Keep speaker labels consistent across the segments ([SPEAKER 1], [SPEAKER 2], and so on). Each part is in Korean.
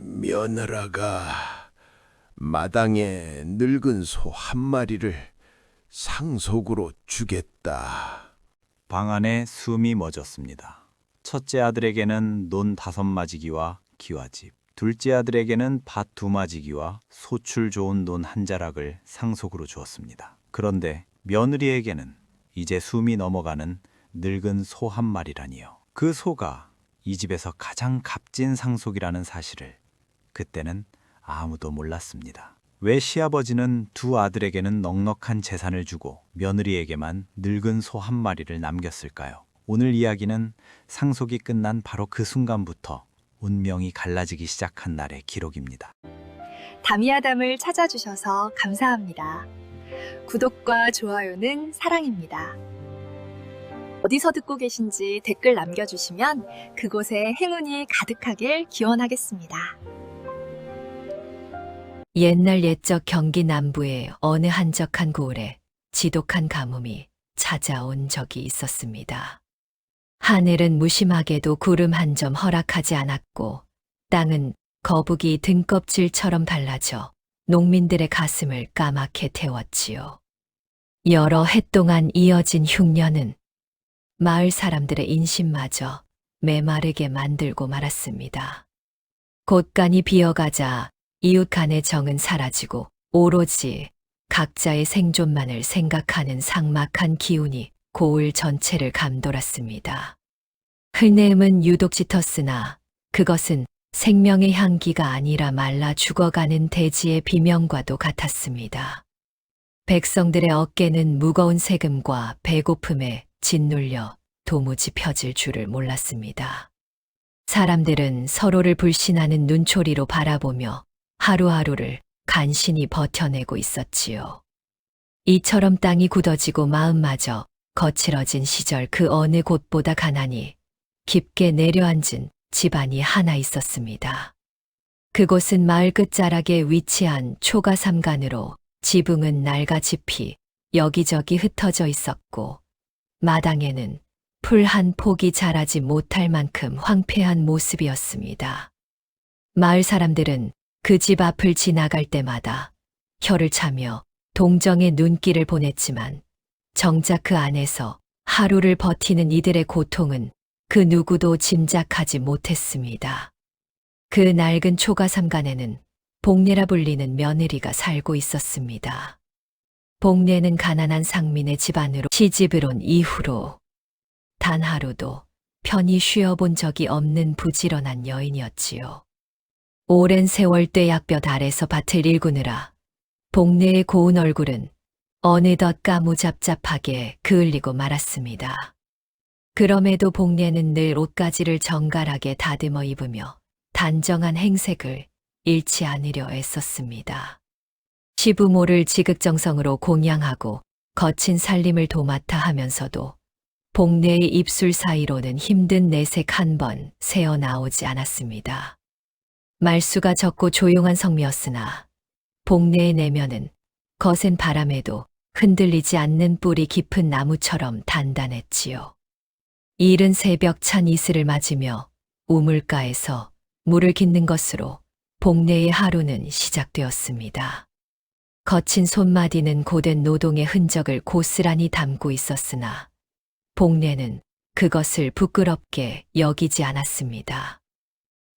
[SPEAKER 1] 며느라가 마당에 늙은 소 한 마리를 상속으로 주겠다.
[SPEAKER 2] 방 안에 숨이 멎었습니다. 첫째 아들에게는 논 5마지기와 기와집, 둘째 아들에게는 밭 2마지기와 소출 좋은 논 1자락을 상속으로 주었습니다. 그런데 며느리에게는 이제 숨이 넘어가는 늙은 소 한 마리라니요. 그 소가 이 집에서 가장 값진 상속이라는 사실을 그때는 아무도 몰랐습니다. 왜 시아버지는 두 아들에게는 넉넉한 재산을 주고 며느리에게만 늙은 소 한 마리를 남겼을까요? 오늘 이야기는 상속이 끝난 바로 그 순간부터 운명이 갈라지기 시작한 날의 기록입니다.
[SPEAKER 3] 담이아담을 찾아주셔서 감사합니다. 구독과 좋아요는 사랑입니다. 어디서 듣고 계신지 댓글 남겨주시면 그곳에 행운이 가득하길 기원하겠습니다.
[SPEAKER 4] 옛날 옛적 경기 남부의 어느 한적한 고을에 지독한 가뭄이 찾아온 적이 있었습니다. 하늘은 무심하게도 구름 한 점 허락하지 않았고 땅은 거북이 등껍질처럼 발라져 농민들의 가슴을 까맣게 태웠지요. 여러 해 동안 이어진 흉년은 마을 사람들의 인심마저 메마르게 만들고 말았습니다. 곳간이 비어가자 이웃 간의 정은 사라지고 오로지 각자의 생존만을 생각하는 삭막한 기운이 고을 전체를 감돌았습니다. 흔해음은 유독 짙었으나 그것은 생명의 향기가 아니라 말라 죽어가는 대지의 비명과도 같았습니다. 백성들의 어깨는 무거운 세금과 배고픔에 짓눌려 도무지 펴질 줄을 몰랐습니다. 사람들은 서로를 불신하는 눈초리로 바라보며 하루하루를 간신히 버텨내고 있었지요. 이처럼 땅이 굳어지고 마음마저 거칠어진 시절 그 어느 곳보다 가난이 깊게 내려앉은 집안이 하나 있었습니다. 그곳은 마을 끝자락에 위치한 초가삼간으로 지붕은 낡아 짚이 여기저기 흩어져 있었고 마당에는 풀 한 폭이 자라지 못할 만큼 황폐한 모습이었습니다. 마을 사람들은 그 집 앞을 지나갈 때마다 혀를 차며 동정의 눈길을 보냈지만 정작 그 안에서 하루를 버티는 이들의 고통은 그 누구도 짐작하지 못했습니다. 그 낡은 초가삼간에는 복례라 불리는 며느리가 살고 있었습니다. 복례는 가난한 상민의 집안으로 시집을 온 이후로 단 하루도 편히 쉬어본 적이 없는 부지런한 여인이었지요. 오랜 세월 뙤약볕 아래서 밭을 일구느라 복례의 고운 얼굴은 어느덧 까무잡잡하게 그을리고 말았습니다. 그럼에도 복례는 늘 옷가지를 정갈하게 다듬어 입으며 단정한 행색을 잃지 않으려 애썼습니다. 시부모를 지극정성으로 공양하고 거친 살림을 도맡아 하면서도 복례의 입술 사이로는 힘든 내색 한 번 새어나오지 않았습니다. 말수가 적고 조용한 성미였으나 복례의 내면은 거센 바람에도 흔들리지 않는 뿌리 깊은 나무처럼 단단했지요. 이른 새벽 찬 이슬을 맞으며 우물가에서 물을 깃는 것으로 복례의 하루는 시작되었습니다. 거친 손마디는 고된 노동의 흔적을 고스란히 담고 있었으나 복례는 그것을 부끄럽게 여기지 않았습니다.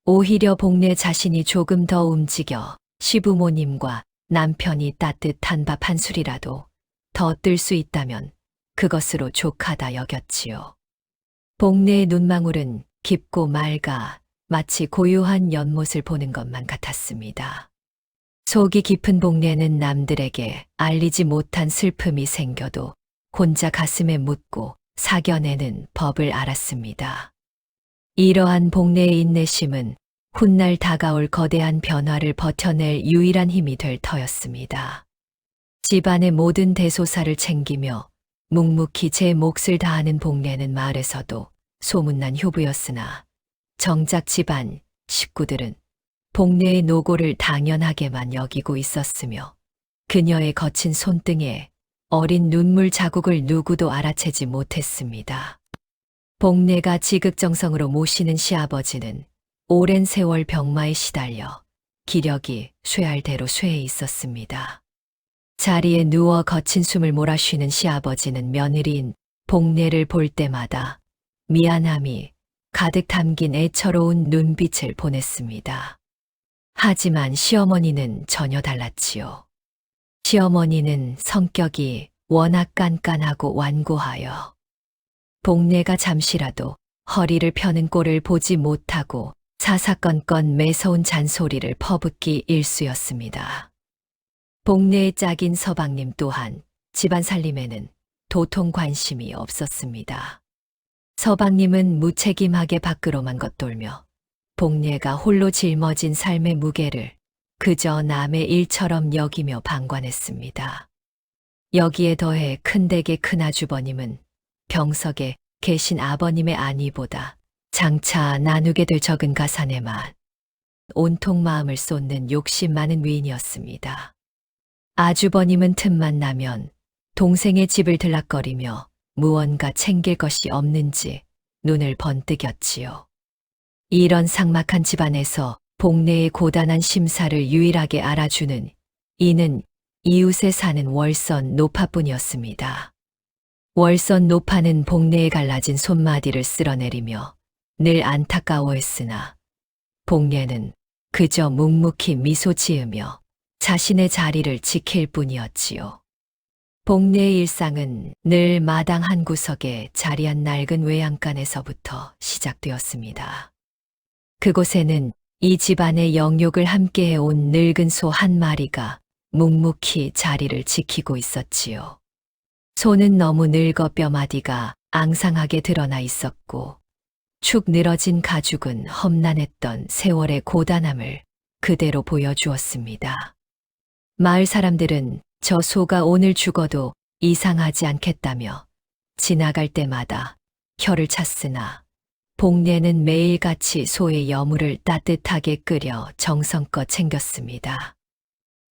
[SPEAKER 4] 오히려 복례 자신이 조금 더 움직여 시부모님과 남편이 따뜻한 밥 한 술이라도 더 뜰 수 있다면 그것으로 족하다 여겼지요. 복례의 눈망울은 깊고 맑아 마치 고요한 연못을 보는 것만 같았습니다. 속이 깊은 복례는 남들에게 알리지 못한 슬픔이 생겨도 혼자 가슴에 묻고 사겨내는 법을 알았습니다. 이러한 복례의 인내심은 훗날 다가올 거대한 변화를 버텨낼 유일한 힘이 될 터였습니다. 집안의 모든 대소사를 챙기며 묵묵히 제 몫을 다하는 복례는 마을에서도 소문난 효부였으나 정작 집안 식구들은 복례의 노고를 당연하게만 여기고 있었으며 그녀의 거친 손등에 어린 눈물 자국을 누구도 알아채지 못했습니다. 복례가 지극정성으로 모시는 시아버지는 오랜 세월 병마에 시달려 기력이 쇠할 대로 쇠해 있었습니다. 자리에 누워 거친 숨을 몰아쉬는 시아버지는 며느리인 복례를 볼 때마다 미안함이 가득 담긴 애처로운 눈빛을 보냈습니다. 하지만 시어머니는 전혀 달랐지요. 시어머니는 성격이 워낙 깐깐하고 완고하여 복례가 잠시라도 허리를 펴는 꼴을 보지 못하고 사사건건 매서운 잔소리를 퍼붓기 일쑤였습니다. 복례의 짝인 서방님 또한 집안 살림에는 도통 관심이 없었습니다. 서방님은 무책임하게 밖으로만 겉돌며 복례가 홀로 짊어진 삶의 무게를 그저 남의 일처럼 여기며 방관했습니다. 여기에 더해 큰댁의 큰아주버님은 병석에 계신 아버님의 안위보다 장차 나누게 될 적은 가산에만 온통 마음을 쏟는 욕심 많은 위인이었습니다. 아주버님은 틈만 나면 동생의 집을 들락거리며 무언가 챙길 것이 없는지 눈을 번뜩였지요. 이런 삭막한 집안에서 복례의 고단한 심사를 유일하게 알아주는 이는 이웃에 사는 월선 노파뿐이었습니다. 월선 노파는 복례에 갈라진 손마디를 쓸어내리며 늘 안타까워했으나 복례는 그저 묵묵히 미소 지으며 자신의 자리를 지킬 뿐이었지요. 복례의 일상은 늘 마당 한 구석에 자리한 낡은 외양간에서부터 시작되었습니다. 그곳에는 이 집안의 영육을 함께해온 늙은 소 한 마리가 묵묵히 자리를 지키고 있었지요. 소는 너무 늙어 뼈마디가 앙상하게 드러나 있었고 축 늘어진 가죽은 험난했던 세월의 고단함을 그대로 보여주었습니다. 마을 사람들은 저 소가 오늘 죽어도 이상하지 않겠다며 지나갈 때마다 혀를 찼으나 복례는 매일같이 소의 여물을 따뜻하게 끓여 정성껏 챙겼습니다.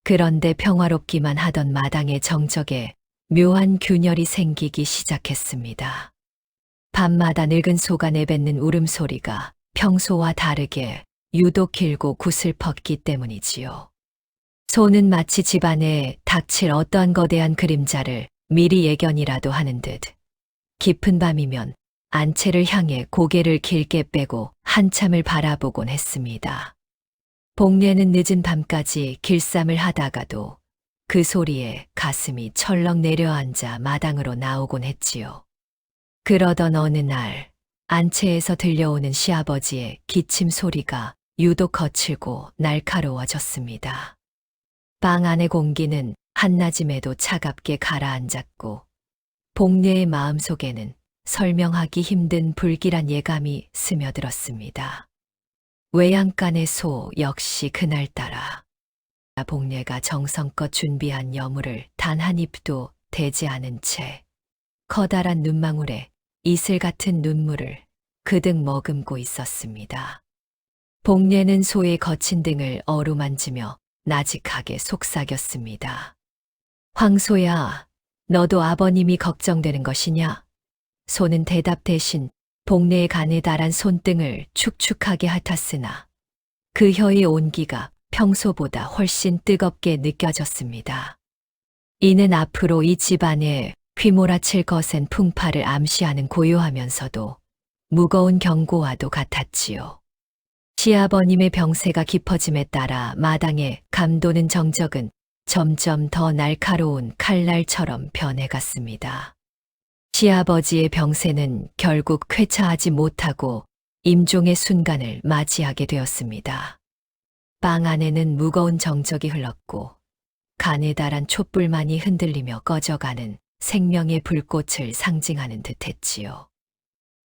[SPEAKER 4] 그런데 평화롭기만 하던 마당의 정적에 묘한 균열이 생기기 시작했습니다. 밤마다 늙은 소가 내뱉는 울음소리가 평소와 다르게 유독 길고 구슬펐기 때문이지요. 소는 마치 집안에 닥칠 어떠한 거대한 그림자를 미리 예견이라도 하는 듯 깊은 밤이면 안채를 향해 고개를 길게 빼고 한참을 바라보곤 했습니다. 복례는 늦은 밤까지 길쌈을 하다가도 그 소리에 가슴이 철렁 내려앉아 마당으로 나오곤 했지요. 그러던 어느 날 안채에서 들려오는 시아버지의 기침 소리가 유독 거칠고 날카로워졌습니다. 방 안의 공기는 한낮임에도 차갑게 가라앉았고 복례의 마음속에는 설명하기 힘든 불길한 예감이 스며들었습니다. 외양간의 소 역시 그날따라 복례가 정성껏 준비한 여물을 단 한 입도 대지 않은 채 커다란 눈망울에 이슬 같은 눈물을 그득 머금고 있었습니다. 복례는 소의 거친 등을 어루만지며 나직하게 속삭였습니다. 황소야, 너도 아버님이 걱정되는 것이냐? 소는 대답 대신 복례의 가느다란 손등을 축축하게 핥았으나 그 혀의 온기가 평소보다 훨씬 뜨겁게 느껴졌습니다. 이는 앞으로 이 집안에 휘몰아칠 거센 풍파를 암시하는 고요하면서도 무거운 경고와도 같았지요. 시아버님의 병세가 깊어짐에 따라 마당에 감도는 정적은 점점 더 날카로운 칼날처럼 변해갔습니다. 시아버지의 병세는 결국 쾌차하지 못하고 임종의 순간을 맞이하게 되었습니다. 방 안에는 무거운 정적이 흘렀고 가느다란 촛불만이 흔들리며 꺼져가는 생명의 불꽃을 상징하는 듯했지요.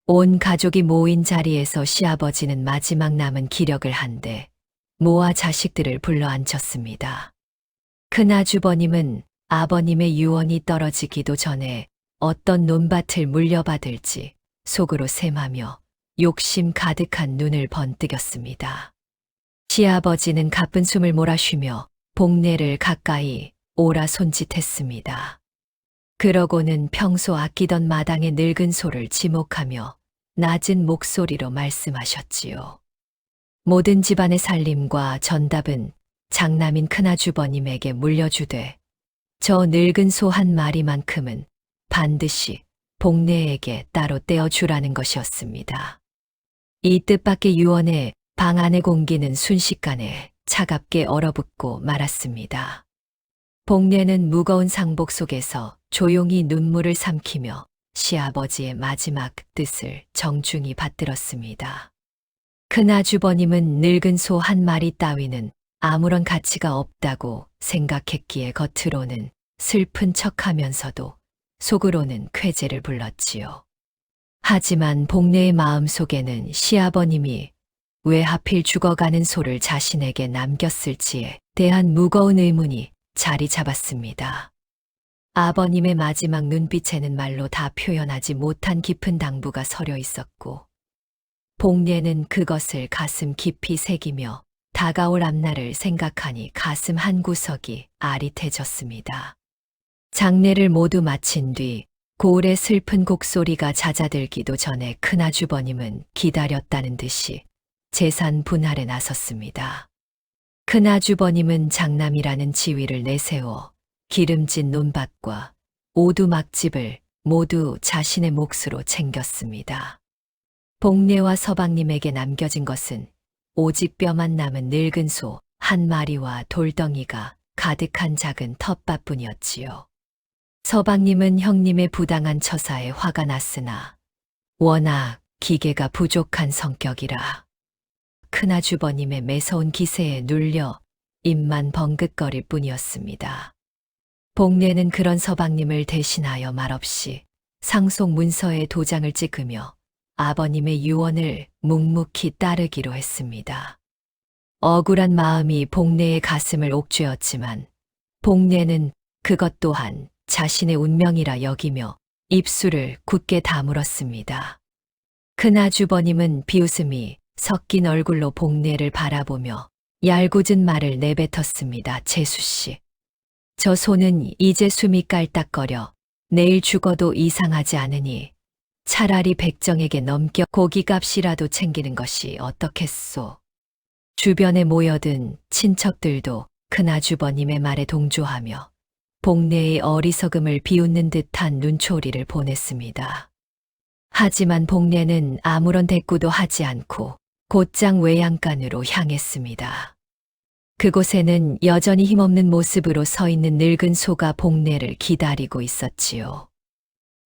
[SPEAKER 4] 온 가족이 모인 자리에서 시아버지는 마지막 남은 기력을 한데 모아 자식들을 불러 앉혔습니다. 큰아주버님은 아버님의 유언이 떨어지기도 전에 어떤 논밭을 물려받을지 속으로 셈하며 욕심 가득한 눈을 번뜩였습니다. 시아버지는 가쁜 숨을 몰아쉬며 복례를 가까이 오라 손짓했습니다. 그러고는 평소 아끼던 마당의 늙은 소를 지목하며 낮은 목소리로 말씀하셨지요. 모든 집안의 살림과 전답은 장남인 큰아주버님에게 물려주되 저 늙은 소 한 마리만큼은 반드시 복내에게 따로 떼어주라는 것이었습니다. 이 뜻밖의 유언에 방 안의 공기는 순식간에 차갑게 얼어붙고 말았습니다. 복내는 무거운 상복 속에서 조용히 눈물을 삼키며 시아버지의 마지막 뜻을 정중히 받들었습니다. 큰아주버님은 늙은 소 한 마리 따위는 아무런 가치가 없다고 생각했기에 겉으로는 슬픈 척하면서도 속으로는 쾌재를 불렀지요. 하지만 복내의 마음속에는 시아버님이 왜 하필 죽어가는 소를 자신에게 남겼을지에 대한 무거운 의문이 자리 잡았습니다. 아버님의 마지막 눈빛에는 말로 다 표현하지 못한 깊은 당부가 서려 있었고, 복례는 그것을 가슴 깊이 새기며 다가올 앞날을 생각하니 가슴 한 구석이 아릿해졌습니다. 장례를 모두 마친 뒤 고을의 슬픈 곡소리가 잦아들기도 전에 큰아주버님은 기다렸다는 듯이 재산 분할에 나섰습니다. 큰아주버님은 장남이라는 지위를 내세워 기름진 논밭과 오두막집을 모두 자신의 몫으로 챙겼습니다. 복례와 서방님에게 남겨진 것은 오직 뼈만 남은 늙은 소 한 마리와 돌덩이가 가득한 작은 텃밭뿐이었지요. 서방님은 형님의 부당한 처사에 화가 났으나 워낙 기계가 부족한 성격이라 큰아주버님의 매서운 기세에 눌려 입만 벙긋거릴 뿐이었습니다. 복례는 그런 서방님을 대신하여 말없이 상속 문서에 도장을 찍으며 아버님의 유언을 묵묵히 따르기로 했습니다. 억울한 마음이 복례의 가슴을 옥죄었지만 복례는 그것 또한 자신의 운명이라 여기며 입술을 굳게 다물었습니다. 큰아주버님은 비웃음이 섞인 얼굴로 복례를 바라보며 얄궂은 말을 내뱉었습니다. 재수씨, 저 소는 이제 숨이 깔딱거려 내일 죽어도 이상하지 않으니 차라리 백정에게 넘겨 고기값이라도 챙기는 것이 어떻겠소. 주변에 모여든 친척들도 큰아주버님의 말에 동조하며 복례의 어리석음을 비웃는 듯한 눈초리를 보냈습니다. 하지만 복례는 아무런 대꾸도 하지 않고 곧장 외양간으로 향했습니다. 그곳에는 여전히 힘없는 모습으로 서 있는 늙은 소가 복례를 기다리고 있었지요.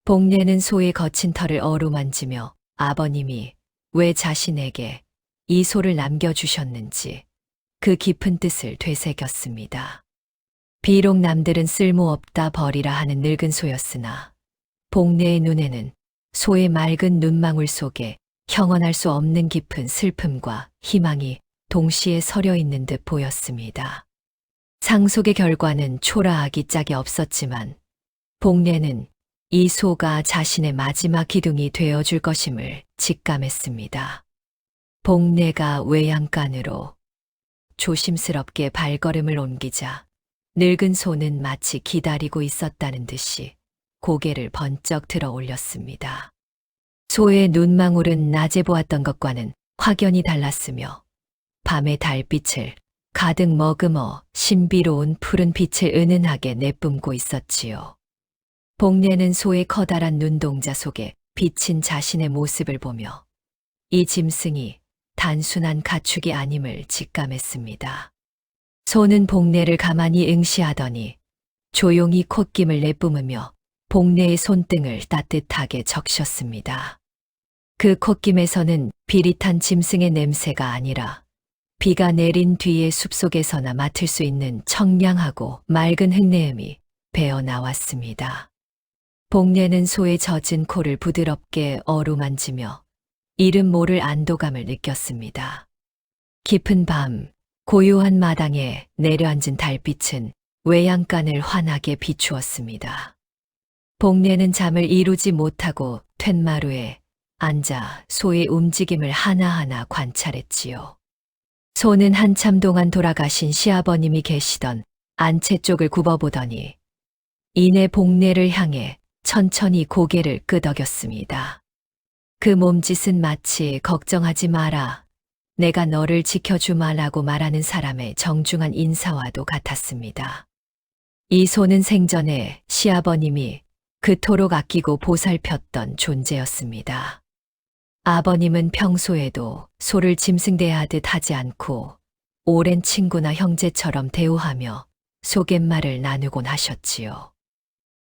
[SPEAKER 4] 복례는 소의 거친 털을 어루만지며 아버님이 왜 자신에게 이 소를 남겨주셨는지 그 깊은 뜻을 되새겼습니다. 비록 남들은 쓸모없다 버리라 하는 늙은 소였으나 복례의 눈에는 소의 맑은 눈망울 속에 형언할 수 없는 깊은 슬픔과 희망이 동시에 서려 있는 듯 보였습니다. 상속의 결과는 초라하기 짝이 없었지만 복례는 이 소가 자신의 마지막 기둥이 되어줄 것임을 직감했습니다. 복례가 외양간으로 조심스럽게 발걸음을 옮기자 늙은 소는 마치 기다리고 있었다는 듯이 고개를 번쩍 들어 올렸습니다. 소의 눈망울은 낮에 보았던 것과는 확연히 달랐으며 밤의 달빛을 가득 머금어 신비로운 푸른 빛을 은은하게 내뿜고 있었지요. 복례는 소의 커다란 눈동자 속에 비친 자신의 모습을 보며 이 짐승이 단순한 가축이 아님을 직감했습니다. 소는 복례를 가만히 응시하더니 조용히 콧김을 내뿜으며 복례의 손등을 따뜻하게 적셨습니다. 그 콧김에서는 비릿한 짐승의 냄새가 아니라 비가 내린 뒤의 숲속에서나 맡을 수 있는 청량하고 맑은 흙내음이 배어 나왔습니다. 복례는 소의 젖은 코를 부드럽게 어루만지며 이름 모를 안도감을 느꼈습니다. 깊은 밤, 고요한 마당에 내려앉은 달빛은 외양간을 환하게 비추었습니다. 복례는 잠을 이루지 못하고 툇마루에 앉아 소의 움직임을 하나하나 관찰했지요. 소는 한참 동안 돌아가신 시아버님이 계시던 안채 쪽을 굽어보더니 이내 복례를 향해 천천히 고개를 끄덕였습니다. 그 몸짓은 마치 걱정하지 마라, 내가 너를 지켜주마라고 말하는 사람의 정중한 인사와도 같았습니다. 이 소는 생전에 시아버님이 그토록 아끼고 보살폈던 존재였습니다. 아버님은 평소에도 소를 짐승 대하듯 하지 않고 오랜 친구나 형제처럼 대우하며 속갯말을 나누곤 하셨지요.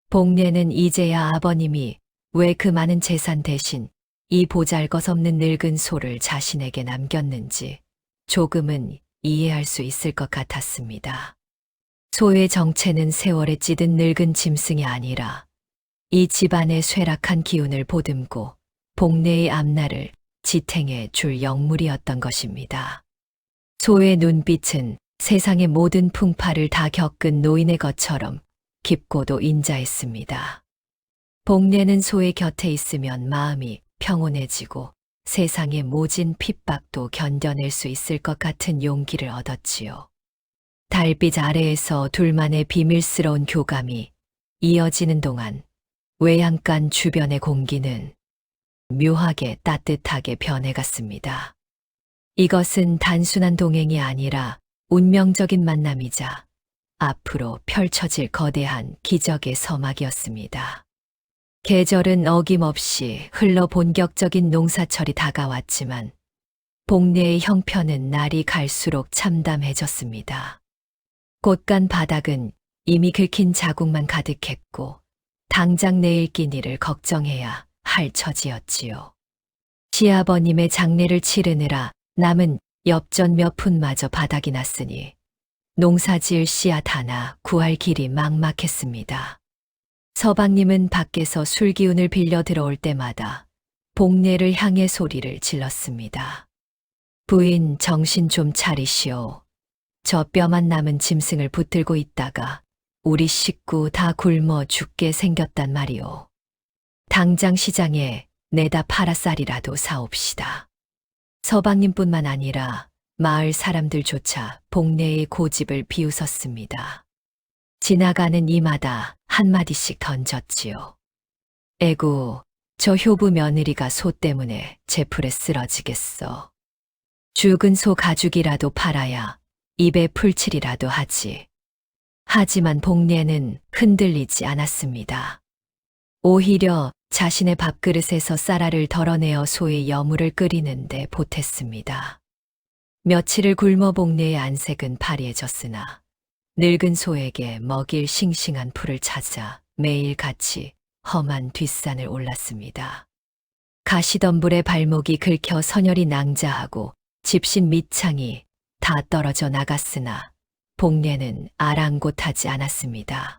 [SPEAKER 4] 복례는 이제야 아버님이 왜 그 많은 재산 대신 이 보잘것없는 늙은 소를 자신에게 남겼는지 조금은 이해할 수 있을 것 같았습니다. 소의 정체는 세월에 찌든 늙은 짐승이 아니라 이 집안의 쇠락한 기운을 보듬고 복례의 앞날을 지탱해 줄 영물이었던 것입니다. 소의 눈빛은 세상의 모든 풍파를 다 겪은 노인의 것처럼 깊고도 인자했습니다. 복례는 소의 곁에 있으면 마음이 평온해지고 세상의 모진 핍박도 견뎌낼 수 있을 것 같은 용기를 얻었지요. 달빛 아래에서 둘만의 비밀스러운 교감이 이어지는 동안 외양간 주변의 공기는 묘하게 따뜻하게 변해갔습니다. 이것은 단순한 동행이 아니라 운명적인 만남이자 앞으로 펼쳐질 거대한 기적의 서막이었습니다. 계절은 어김없이 흘러 본격적인 농사철이 다가왔지만 복례의 형편은 날이 갈수록 참담해졌습니다. 곳간 바닥은 이미 긁힌 자국만 가득했고 당장 내일 끼니를 걱정해야 할 처지였지요. 시아버님의 장례를 치르느라 남은 엽전 몇 푼마저 바닥이 났으니 농사지을 씨앗 하나 구할 길이 막막했습니다. 서방님은 밖에서 술기운을 빌려 들어올 때마다 복례를 향해 소리를 질렀습니다. 부인 정신 좀 차리시오. 저 뼈만 남은 짐승을 붙들고 있다가 우리 식구 다 굶어 죽게 생겼단 말이오. 당장 시장에 내다 팔아쌀이라도 사옵시다. 서방님뿐만 아니라 마을 사람들조차 복례의 고집을 비웃었습니다. 지나가는 이마다 한마디씩 던졌지요. 에구, 저 효부 며느리가 소 때문에 제풀에 쓰러지겠어. 죽은 소 가죽이라도 팔아야 입에 풀칠이라도 하지. 하지만 복례는 흔들리지 않았습니다. 오히려 자신의 밥그릇에서 쌀알을 덜어내어 소의 여물을 끓이는데 보탰습니다. 며칠을 굶어 복례의 안색은 파리해졌으나 늙은 소에게 먹일 싱싱한 풀을 찾아 매일 같이 험한 뒷산을 올랐습니다. 가시덤불에 발목이 긁혀 선혈이 낭자하고 집신 밑창이 다 떨어져 나갔으나 복례는 아랑곳하지 않았습니다.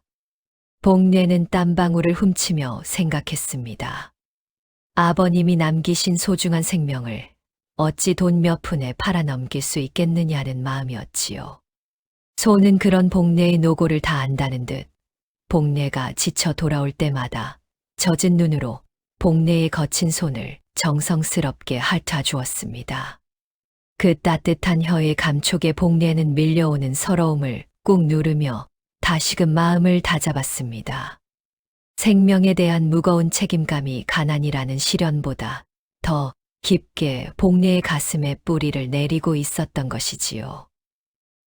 [SPEAKER 4] 복례는 땀방울을 훔치며 생각했습니다. 아버님이 남기신 소중한 생명을 어찌 돈 몇 푼에 팔아넘길 수 있겠느냐는 마음이었지요. 소는 그런 복례의 노고를 다 안다는 듯 복례가 지쳐 돌아올 때마다 젖은 눈으로 복례의 거친 손을 정성스럽게 핥아 주었습니다. 그 따뜻한 혀의 감촉에 복례는 밀려오는 서러움을 꾹 누르며 다시금 마음을 다잡았습니다. 생명에 대한 무거운 책임감이 가난이라는 시련보다 더 깊게 복례의 가슴에 뿌리를 내리고 있었던 것이지요.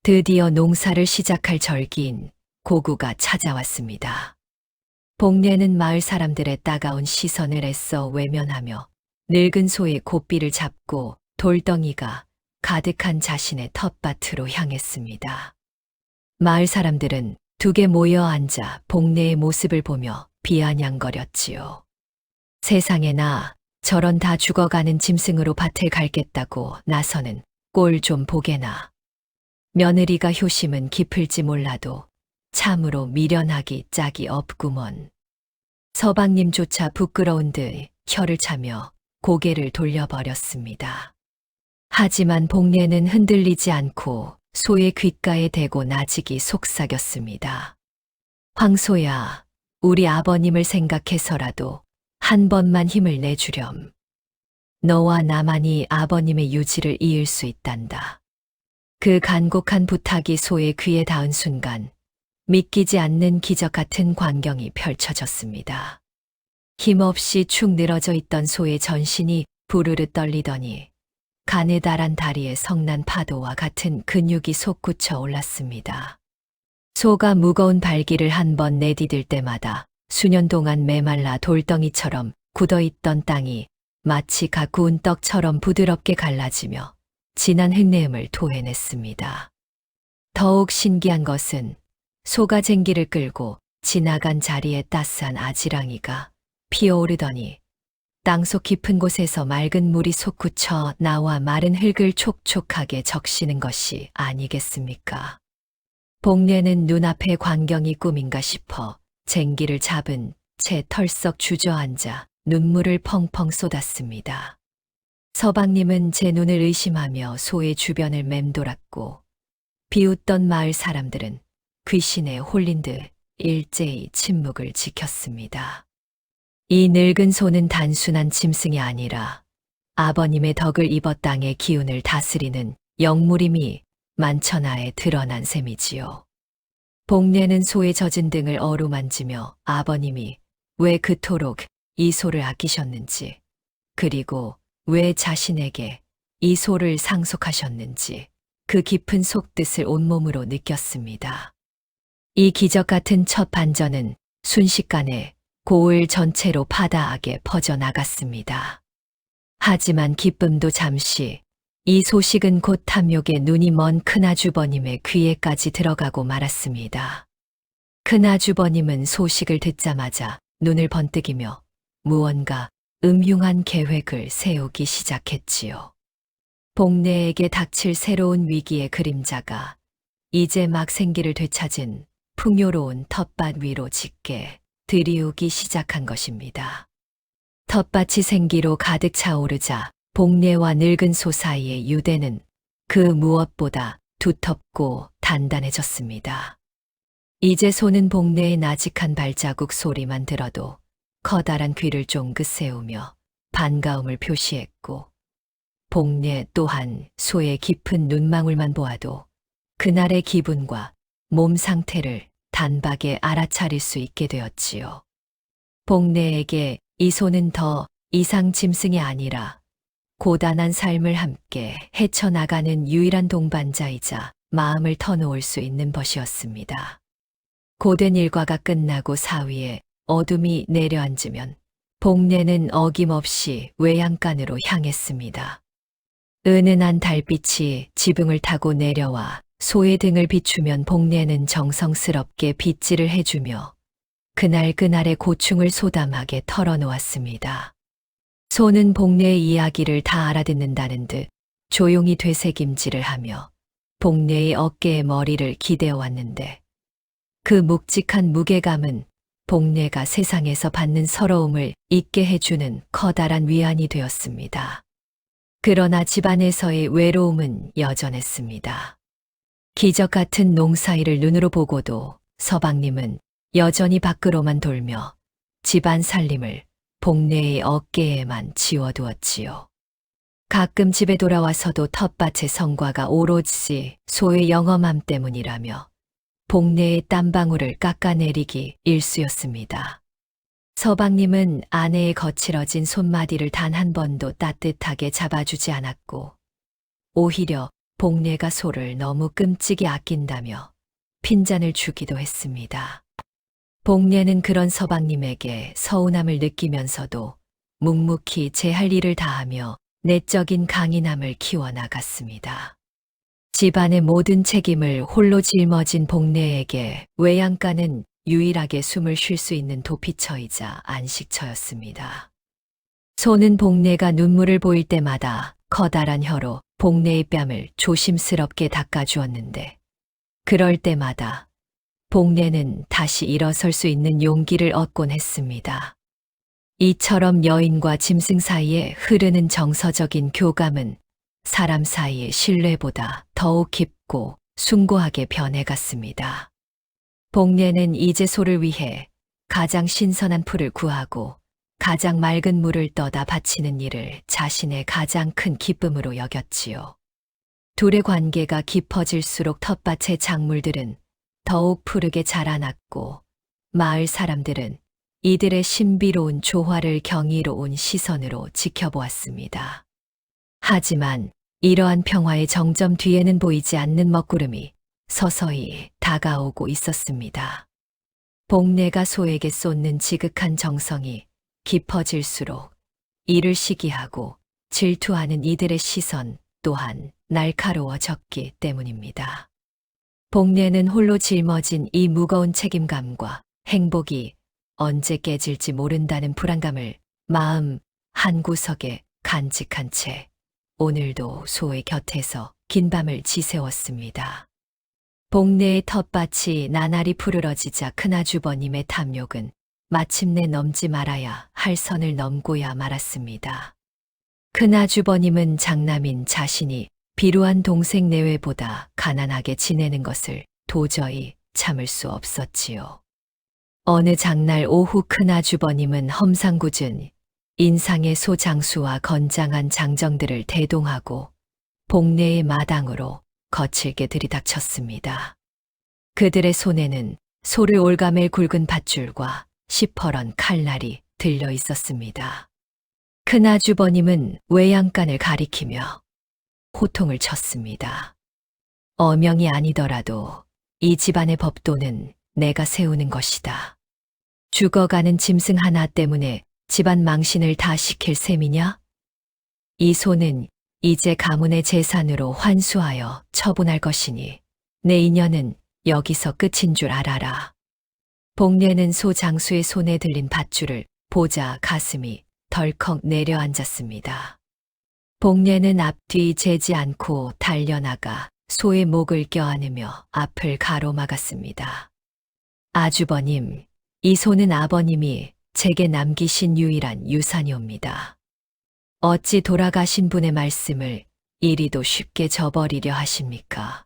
[SPEAKER 4] 드디어 농사를 시작할 절기인 고구가 찾아왔습니다. 복례는 마을 사람들의 따가운 시선을 애써 외면하며 늙은 소의 고삐를 잡고 돌덩이가 가득한 자신의 텃밭으로 향했습니다. 마을 사람들은 두개 모여 앉아 복례의 모습을 보며 비아냥거렸지요. 세상에나 저런 다 죽어가는 짐승으로 밭을 갈겠다고 나서는 꼴 좀 보게나. 며느리가 효심은 깊을지 몰라도 참으로 미련하기 짝이 없구먼. 서방님조차 부끄러운 듯 혀를 차며 고개를 돌려버렸습니다. 하지만 복례는 흔들리지 않고 소의 귓가에 대고 나직이 속삭였습니다. 황소야, 우리 아버님을 생각해서라도 한 번만 힘을 내주렴. 너와 나만이 아버님의 유지를 이을 수 있단다. 그 간곡한 부탁이 소의 귀에 닿은 순간 믿기지 않는 기적 같은 광경이 펼쳐졌습니다. 힘없이 축 늘어져 있던 소의 전신이 부르르 떨리더니 가느다란 다리에 성난 파도와 같은 근육이 솟구쳐 올랐습니다. 소가 무거운 발길을 한 번 내디딜 때마다 수년 동안 메말라 돌덩이처럼 굳어있던 땅이 마치 갓 구운 떡처럼 부드럽게 갈라지며 진한 흙내음을 토해냈습니다. 더욱 신기한 것은 소가 쟁기를 끌고 지나간 자리에 따스한 아지랑이가 피어오르더니 땅속 깊은 곳에서 맑은 물이 솟구쳐 나와 마른 흙을 촉촉하게 적시는 것이 아니겠습니까? 복례는 눈앞의 광경이 꿈인가 싶어 쟁기를 잡은 채 털썩 주저앉아 눈물을 펑펑 쏟았습니다. 서방님은 제 눈을 의심하며 소의 주변을 맴돌았고 비웃던 마을 사람들은 귀신에 홀린 듯 일제히 침묵을 지켰습니다. 이 늙은 소는 단순한 짐승이 아니라 아버님의 덕을 입어 땅의 기운을 다스리는 영물임이 만천하에 드러난 셈이지요. 복례는 소의 젖은 등을 어루만지며 아버님이 왜 그토록 이 소를 아끼셨는지, 그리고 왜 자신에게 이 소를 상속하셨는지 그 깊은 속뜻을 온몸으로 느꼈습니다. 이 기적 같은 첫 반전은 순식간에 고을 전체로 파다하게 퍼져나갔습니다. 하지만 기쁨도 잠시, 이 소식은 곧 탐욕의 눈이 먼 큰아주버님의 귀에까지 들어가고 말았습니다. 큰아주버님은 소식을 듣자마자 눈을 번뜩이며 무언가 음흉한 계획을 세우기 시작했지요. 복례에게 닥칠 새로운 위기의 그림자가 이제 막 생기를 되찾은 풍요로운 텃밭 위로 짙게 들이우기 시작한 것입니다. 텃밭이 생기로 가득 차오르자 복례와 늙은 소 사이의 유대는 그 무엇보다 두텁고 단단해졌습니다. 이제 소는 복례의 나직한 발자국 소리만 들어도 커다란 귀를 쫑긋 세우며 반가움을 표시했고, 복례 또한 소의 깊은 눈망울만 보아도 그날의 기분과 몸 상태를 단박에 알아차릴 수 있게 되었지요. 복례에게 이 소는 더 이상 짐승이 아니라 고단한 삶을 함께 헤쳐나가는 유일한 동반자이자 마음을 터놓을 수 있는 것이었습니다. 고된 일과가 끝나고 사위에 어둠이 내려앉으면 복례는 어김없이 외양간으로 향했습니다. 은은한 달빛이 지붕을 타고 내려와 소의 등을 비추면 복례는 정성스럽게 빗질을 해주며 그날의 고충을 소담하게 털어놓았습니다. 소는 복례의 이야기를 다 알아듣는다는 듯 조용히 되새김질을 하며 복례의 어깨에 머리를 기대어 왔는데, 그 묵직한 무게감은 복례가 세상에서 받는 서러움을 잊게 해주는 커다란 위안이 되었습니다. 그러나 집안에서의 외로움은 여전했습니다. 기적 같은 농사일을 눈으로 보고도 서방님은 여전히 밖으로만 돌며 집안 살림을 복례의 어깨에만 지워두었지요. 가끔 집에 돌아와서도 텃밭의 성과가 오로지 소의 영험함 때문이라며 복례의 땀방울을 깎아내리기 일쑤였습니다. 서방님은 아내의 거칠어진 손마디를 단 한 번도 따뜻하게 잡아주지 않았고, 오히려 복례가 소를 너무 끔찍이 아낀다며 핀잔을 주기도 했습니다. 복례는 그런 서방님에게 서운함을 느끼면서도 묵묵히 제 할 일을 다하며 내적인 강인함을 키워나갔습니다. 집안의 모든 책임을 홀로 짊어진 복례에게 외양간은 유일하게 숨을 쉴 수 있는 도피처이자 안식처였습니다. 소는 복례가 눈물을 보일 때마다 커다란 혀로 복례의 뺨을 조심스럽게 닦아주었는데, 그럴 때마다 복례는 다시 일어설 수 있는 용기를 얻곤 했습니다. 이처럼 여인과 짐승 사이에 흐르는 정서적인 교감은 사람 사이의 신뢰보다 더욱 깊고 숭고하게 변해갔습니다. 복례는 이제 소를 위해 가장 신선한 풀을 구하고 가장 맑은 물을 떠다 바치는 일을 자신의 가장 큰 기쁨으로 여겼지요. 둘의 관계가 깊어질수록 텃밭의 작물들은 더욱 푸르게 자라났고, 마을 사람들은 이들의 신비로운 조화를 경이로운 시선으로 지켜보았습니다. 하지만 이러한 평화의 정점 뒤에는 보이지 않는 먹구름이 서서히 다가오고 있었습니다. 복내가 소에게 쏟는 지극한 정성이 깊어질수록 이를 시기하고 질투하는 이들의 시선 또한 날카로워졌기 때문입니다. 복내는 홀로 짊어진 이 무거운 책임감과 행복이 언제 깨질지 모른다는 불안감을 마음 한구석에 간직한 채 오늘도 소의 곁에서 긴 밤을 지새웠습니다. 복내의 텃밭이 나날이 푸르러지자 큰아주버님의 탐욕은 마침내 넘지 말아야 할 선을 넘고야 말았습니다. 큰아주버님은 장남인 자신이 비루한 동생 내외보다 가난하게 지내는 것을 도저히 참을 수 없었지요. 어느 장날 오후 큰아주버님은 험상궂은 인상의 소장수와 건장한 장정들을 대동하고 복내의 마당으로 거칠게 들이닥쳤습니다. 그들의 손에는 소를 올가맬 굵은 밧줄과 시퍼런 칼날이 들려 있었습니다. 큰아주버님은 외양간을 가리키며 호통을 쳤습니다. 어명이 아니더라도 이 집안의 법도는 내가 세우는 것이다. 죽어가는 짐승 하나 때문에 집안 망신을 다 시킬 셈이냐? 이 소는 이제 가문의 재산으로 환수하여 처분할 것이니 내 인연은 여기서 끝인 줄 알아라. 복내는 소 장수의 손에 들린 밧줄을 보자 가슴이 덜컥 내려앉았습니다. 복내는 앞뒤 재지 않고 달려나가 소의 목을 껴안으며 앞을 가로막았습니다. 아주버님, 이 소는 아버님이 제게 남기신 유일한 유산이옵니다. 어찌 돌아가신 분의 말씀을 이리도 쉽게 저버리려 하십니까?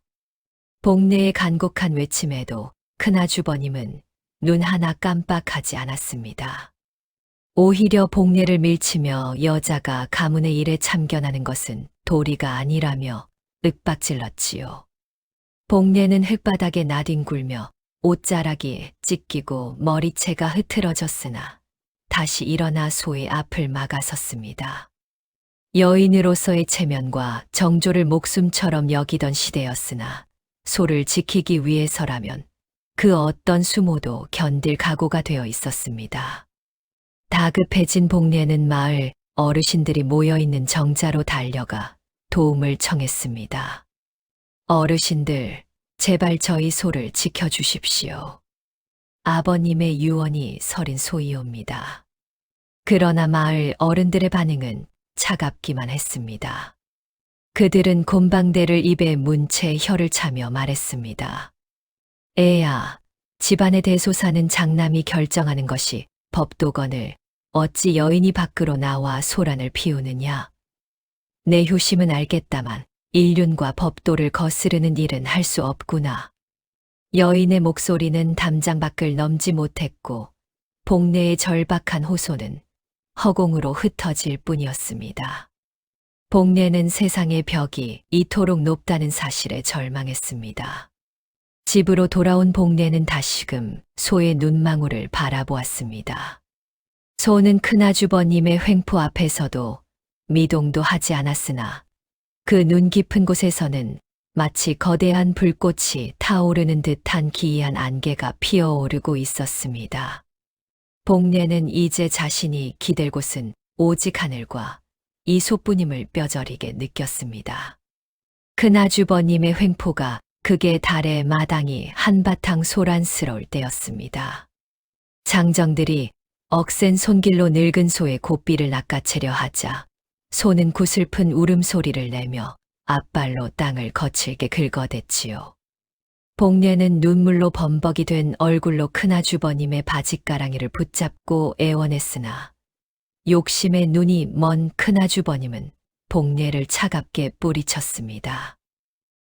[SPEAKER 4] 복내의 간곡한 외침에도 큰아주버님은 눈 하나 깜빡하지 않았습니다. 오히려 복내를 밀치며 여자가 가문의 일에 참견하는 것은 도리가 아니라며 윽박질렀지요. 복내는 흙바닥에 나뒹굴며 옷자락이 찢기고 머리채가 흐트러졌으나 다시 일어나 소의 앞을 막아섰습니다. 여인으로서의 체면과 정조를 목숨처럼 여기던 시대였으나 소를 지키기 위해서라면 그 어떤 수모도 견딜 각오가 되어 있었습니다. 다급해진 복내는 마을 어르신들이 모여있는 정자로 달려가 도움을 청했습니다. 어르신들, 제발 저희 소를 지켜주십시오. 아버님의 유언이 서린 소이옵니다. 그러나 마을 어른들의 반응은 차갑기만 했습니다. 그들은 곰방대를 입에 문 채 혀를 차며 말했습니다. 애야, 집안의 대소사는 장남이 결정하는 것이 법도건을 어찌 여인이 밖으로 나와 소란을 피우느냐. 내 효심은 알겠다만 인륜과 법도를 거스르는 일은 할 수 없구나. 여인의 목소리는 담장 밖을 넘지 못했고 복내의 절박한 호소는 허공으로 흩어질 뿐이었습니다. 복내는 세상의 벽이 이토록 높다는 사실에 절망했습니다. 집으로 돌아온 복내는 다시금 소의 눈망울을 바라보았습니다. 소는 큰아주버님의 횡포 앞에서도 미동도 하지 않았으나 그 눈 깊은 곳에서는 마치 거대한 불꽃이 타오르는 듯한 기이한 안개가 피어오르고 있었습니다. 복내는 이제 자신이 기댈 곳은 오직 하늘과 이 소뿐임을 뼈저리게 느꼈습니다. 큰아주버님의 횡포가 극에 달해 마당이 한바탕 소란스러울 때였습니다. 장정들이 억센 손길로 늙은 소의 고삐를 낚아채려 하자 소는 구슬픈 울음소리를 내며 앞발로 땅을 거칠게 긁어댔지요. 복내는 눈물로 범벅이 된 얼굴로 큰아주버님의 바짓가랑이를 붙잡고 애원했으나 욕심에 눈이 먼 큰아주버님은 복내를 차갑게 뿌리쳤습니다.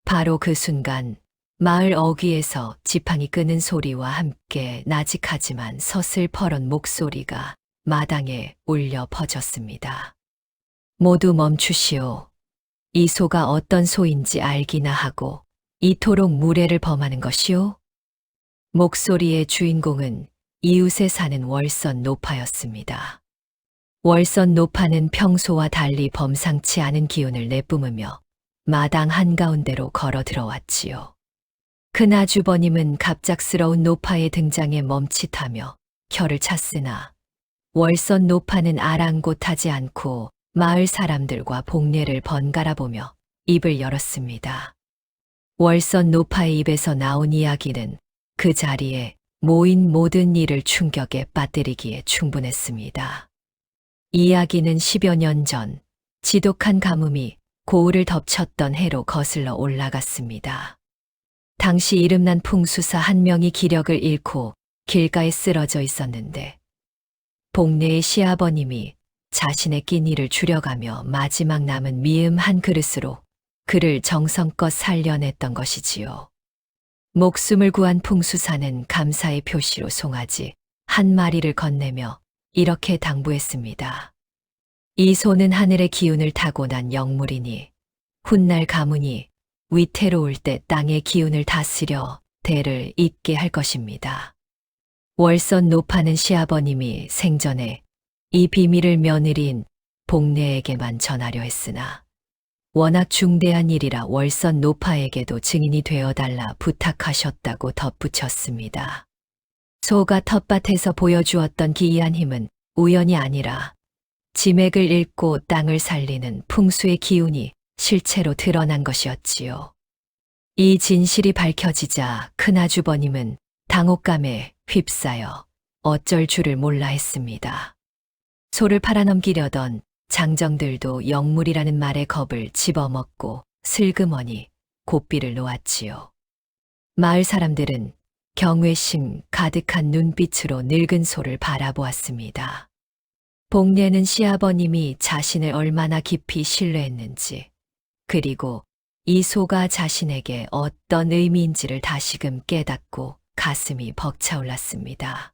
[SPEAKER 4] 바로 그 순간 마을 어귀에서 지팡이 끄는 소리와 함께 나직하지만 서슬퍼런 목소리가 마당에 울려 퍼졌습니다. 모두 멈추시오. 이 소가 어떤 소인지 알기나 하고 이토록 무례를 범하는 것이오? 목소리의 주인공은 이웃에 사는 월선 노파였습니다. 월선 노파는 평소와 달리 범상치 않은 기운을 내뿜으며 마당 한가운데로 걸어 들어왔지요. 큰아주버님은 갑작스러운 노파의 등장에 멈칫하며 혀를 찼으나 월선 노파는 아랑곳하지 않고 마을 사람들과 복례를 번갈아 보며 입을 열었습니다. 월선 노파의 입에서 나온 이야기는 그 자리에 모인 모든 이를 충격에 빠뜨리기에 충분했습니다. 이야기는 10여 년 전 지독한 가뭄이 고을을 덮쳤던 해로 거슬러 올라갔습니다. 당시 이름난 풍수사 한 명이 기력을 잃고 길가에 쓰러져 있었는데 복례의 시아버님이 자신의 끼니를 줄여가며 마지막 남은 미음 한 그릇으로 그를 정성껏 살려냈던 것이지요. 목숨을 구한 풍수사는 감사의 표시로 송아지 한 마리를 건네며 이렇게 당부했습니다. 이 소는 하늘의 기운을 타고난 영물이니 훗날 가문이 위태로울 때 땅의 기운을 다스려 대를 잇게 할 것입니다. 월선 노파는 시아버님이 생전에 이 비밀을 며느리인 복례에게만 전하려 했으나 워낙 중대한 일이라 월선 노파에게도 증인이 되어달라 부탁하셨다고 덧붙였습니다. 소가 텃밭에서 보여주었던 기이한 힘은 우연이 아니라 지맥을 읽고 땅을 살리는 풍수의 기운이 실체로 드러난 것이었지요. 이 진실이 밝혀지자 큰아주버님은 당혹감에 휩싸여 어쩔 줄을 몰라 했습니다. 소를 팔아넘기려던 장정들도 영물이라는 말에 겁을 집어먹고 슬그머니 고삐를 놓았지요. 마을 사람들은 경외심 가득한 눈빛으로 늙은 소를 바라보았습니다. 복례는 시아버님이 자신을 얼마나 깊이 신뢰했는지, 그리고 이 소가 자신에게 어떤 의미인지를 다시금 깨닫고 가슴이 벅차올랐습니다.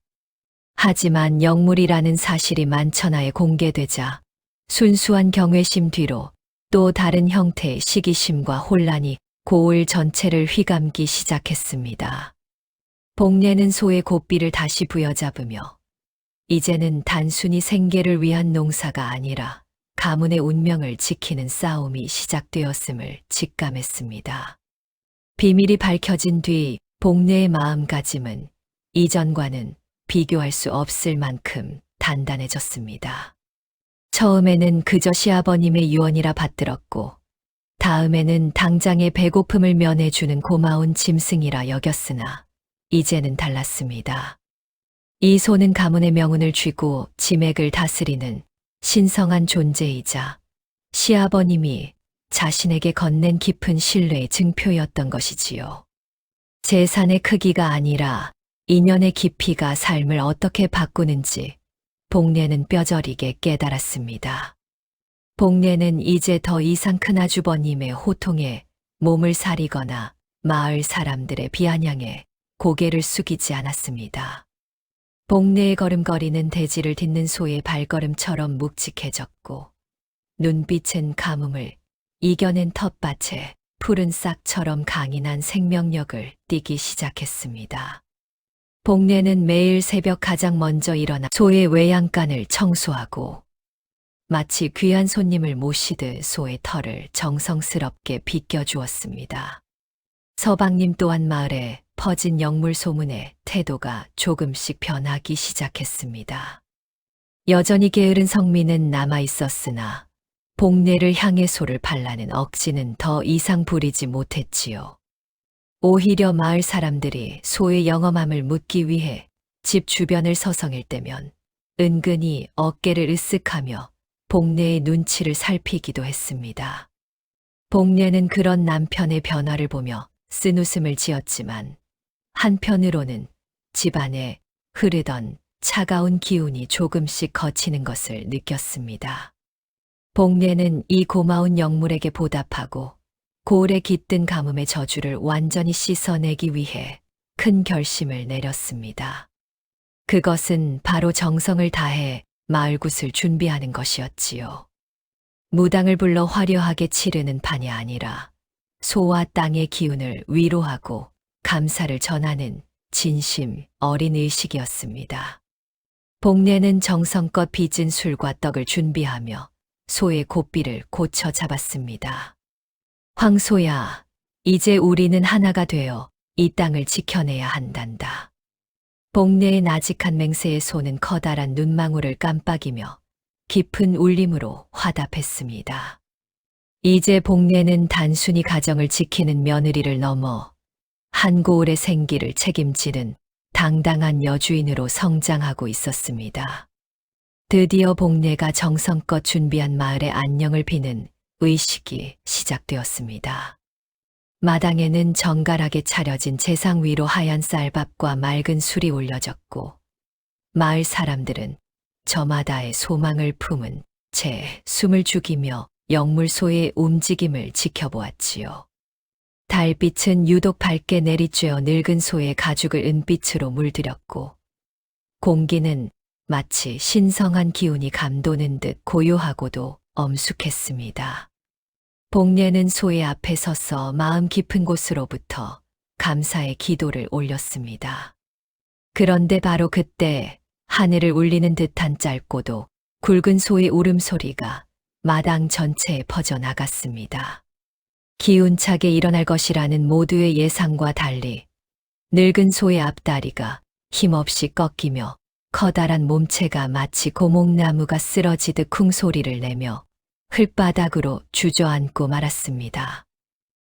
[SPEAKER 4] 하지만 영물이라는 사실이 만천하에 공개되자 순수한 경외심 뒤로 또 다른 형태의 시기심과 혼란이 고을 전체를 휘감기 시작했습니다. 복례는 소의 고삐를 다시 부여잡으며 이제는 단순히 생계를 위한 농사가 아니라 가문의 운명을 지키는 싸움이 시작되었음을 직감했습니다. 비밀이 밝혀진 뒤 복례의 마음가짐은 이전과는 비교할 수 없을 만큼 단단해졌습니다. 처음에는 그저 시아버님의 유언이라 받들었고 다음에는 당장의 배고픔을 면해주는 고마운 짐승이라 여겼으나 이제는 달랐습니다. 이 소는 가문의 명운을 쥐고 지맥을 다스리는 신성한 존재이자 시아버님이 자신에게 건넨 깊은 신뢰의 증표였던 것이지요. 재산의 크기가 아니라 인연의 깊이가 삶을 어떻게 바꾸는지 복례는 뼈저리게 깨달았습니다. 복례는 이제 더 이상 큰아주버님의 호통에 몸을 사리거나 마을 사람들의 비아냥에 고개를 숙이지 않았습니다. 복례의 걸음걸이는 대지를 딛는 소의 발걸음처럼 묵직해졌고 눈빛은 가뭄을 이겨낸 텃밭에 푸른 싹처럼 강인한 생명력을 띠기 시작했습니다. 복례는 매일 새벽 가장 먼저 일어나 소의 외양간을 청소하고 마치 귀한 손님을 모시듯 소의 털을 정성스럽게 빗겨주었습니다. 서방님 또한 마을에 퍼진 영물 소문에 태도가 조금씩 변하기 시작했습니다. 여전히 게으른 성민은 남아 있었으나 복례를 향해 소를 팔라는 억지는 더 이상 부리지 못했지요. 오히려 마을 사람들이 소의 영험함을 묻기 위해 집 주변을 서성일 때면 은근히 어깨를 으쓱하며 복례의 눈치를 살피기도 했습니다. 복례는 그런 남편의 변화를 보며 쓴웃음을 지었지만 한편으로는 집안에 흐르던 차가운 기운이 조금씩 거치는 것을 느꼈습니다. 복례는 이 고마운 영물에게 보답하고 고을에 깃든 가뭄의 저주를 완전히 씻어내기 위해 큰 결심을 내렸습니다. 그것은 바로 정성을 다해 마을굿을 준비하는 것이었지요. 무당을 불러 화려하게 치르는 판이 아니라 소와 땅의 기운을 위로하고 감사를 전하는 진심 어린 의식이었습니다. 복례는 정성껏 빚은 술과 떡을 준비하며 소의 고삐를 고쳐 잡았습니다. 황소야, 이제 우리는 하나가 되어 이 땅을 지켜내야 한단다. 복례의 나직한 맹세의 소는 커다란 눈망울을 깜빡이며 깊은 울림으로 화답했습니다. 이제 복례는 단순히 가정을 지키는 며느리를 넘어 한 고을의 생기를 책임지는 당당한 여주인으로 성장하고 있었습니다. 드디어 복례가 정성껏 준비한 마을의 안녕을 비는 의식이 시작되었습니다. 마당에는 정갈하게 차려진 제상 위로 하얀 쌀밥과 맑은 술이 올려졌고 마을 사람들은 저마다의 소망을 품은 채 숨을 죽이며 영물소의 움직임을 지켜보았지요. 달빛은 유독 밝게 내리쬐어 늙은 소의 가죽을 은빛으로 물들였고 공기는 마치 신성한 기운이 감도는 듯 고요하고도 엄숙했습니다. 복례는 소의 앞에 서서 마음 깊은 곳으로부터 감사의 기도를 올렸습니다. 그런데 바로 그때 하늘을 울리는 듯한 짧고도 굵은 소의 울음소리가 마당 전체에 퍼져나갔습니다. 기운차게 일어날 것이라는 모두의 예상과 달리 늙은 소의 앞다리가 힘없이 꺾이며 커다란 몸체가 마치 고목나무가 쓰러지듯 쿵소리를 내며 흙바닥으로 주저앉고 말았습니다.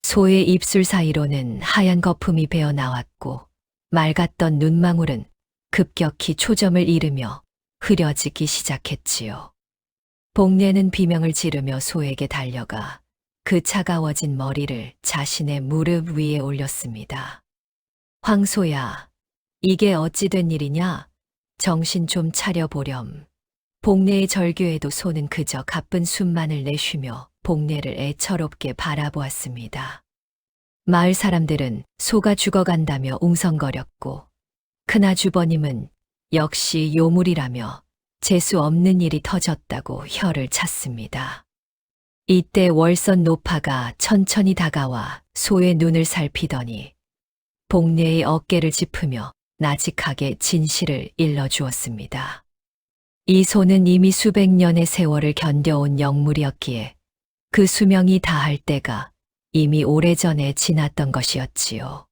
[SPEAKER 4] 소의 입술 사이로는 하얀 거품이 배어 나왔고 맑았던 눈망울은 급격히 초점을 잃으며 흐려지기 시작했지요. 복례는 비명을 지르며 소에게 달려가 그 차가워진 머리를 자신의 무릎 위에 올렸습니다. 황소야, 이게 어찌 된 일이냐? 정신 좀 차려보렴. 복례의 절규에도 소는 그저 가쁜 숨만을 내쉬며 복례를 애처롭게 바라보았습니다. 마을 사람들은 소가 죽어간다며 웅성거렸고 큰아주버님은 역시 요물이라며 재수 없는 일이 터졌다고 혀를 찼습니다. 이때 월선 노파가 천천히 다가와 소의 눈을 살피더니 복례의 어깨를 짚으며 나직하게 진실을 일러주었습니다. 이 소는 이미 수백 년의 세월을 견뎌온 영물이었기에 그 수명이 다할 때가 이미 오래전에 지났던 것이었지요.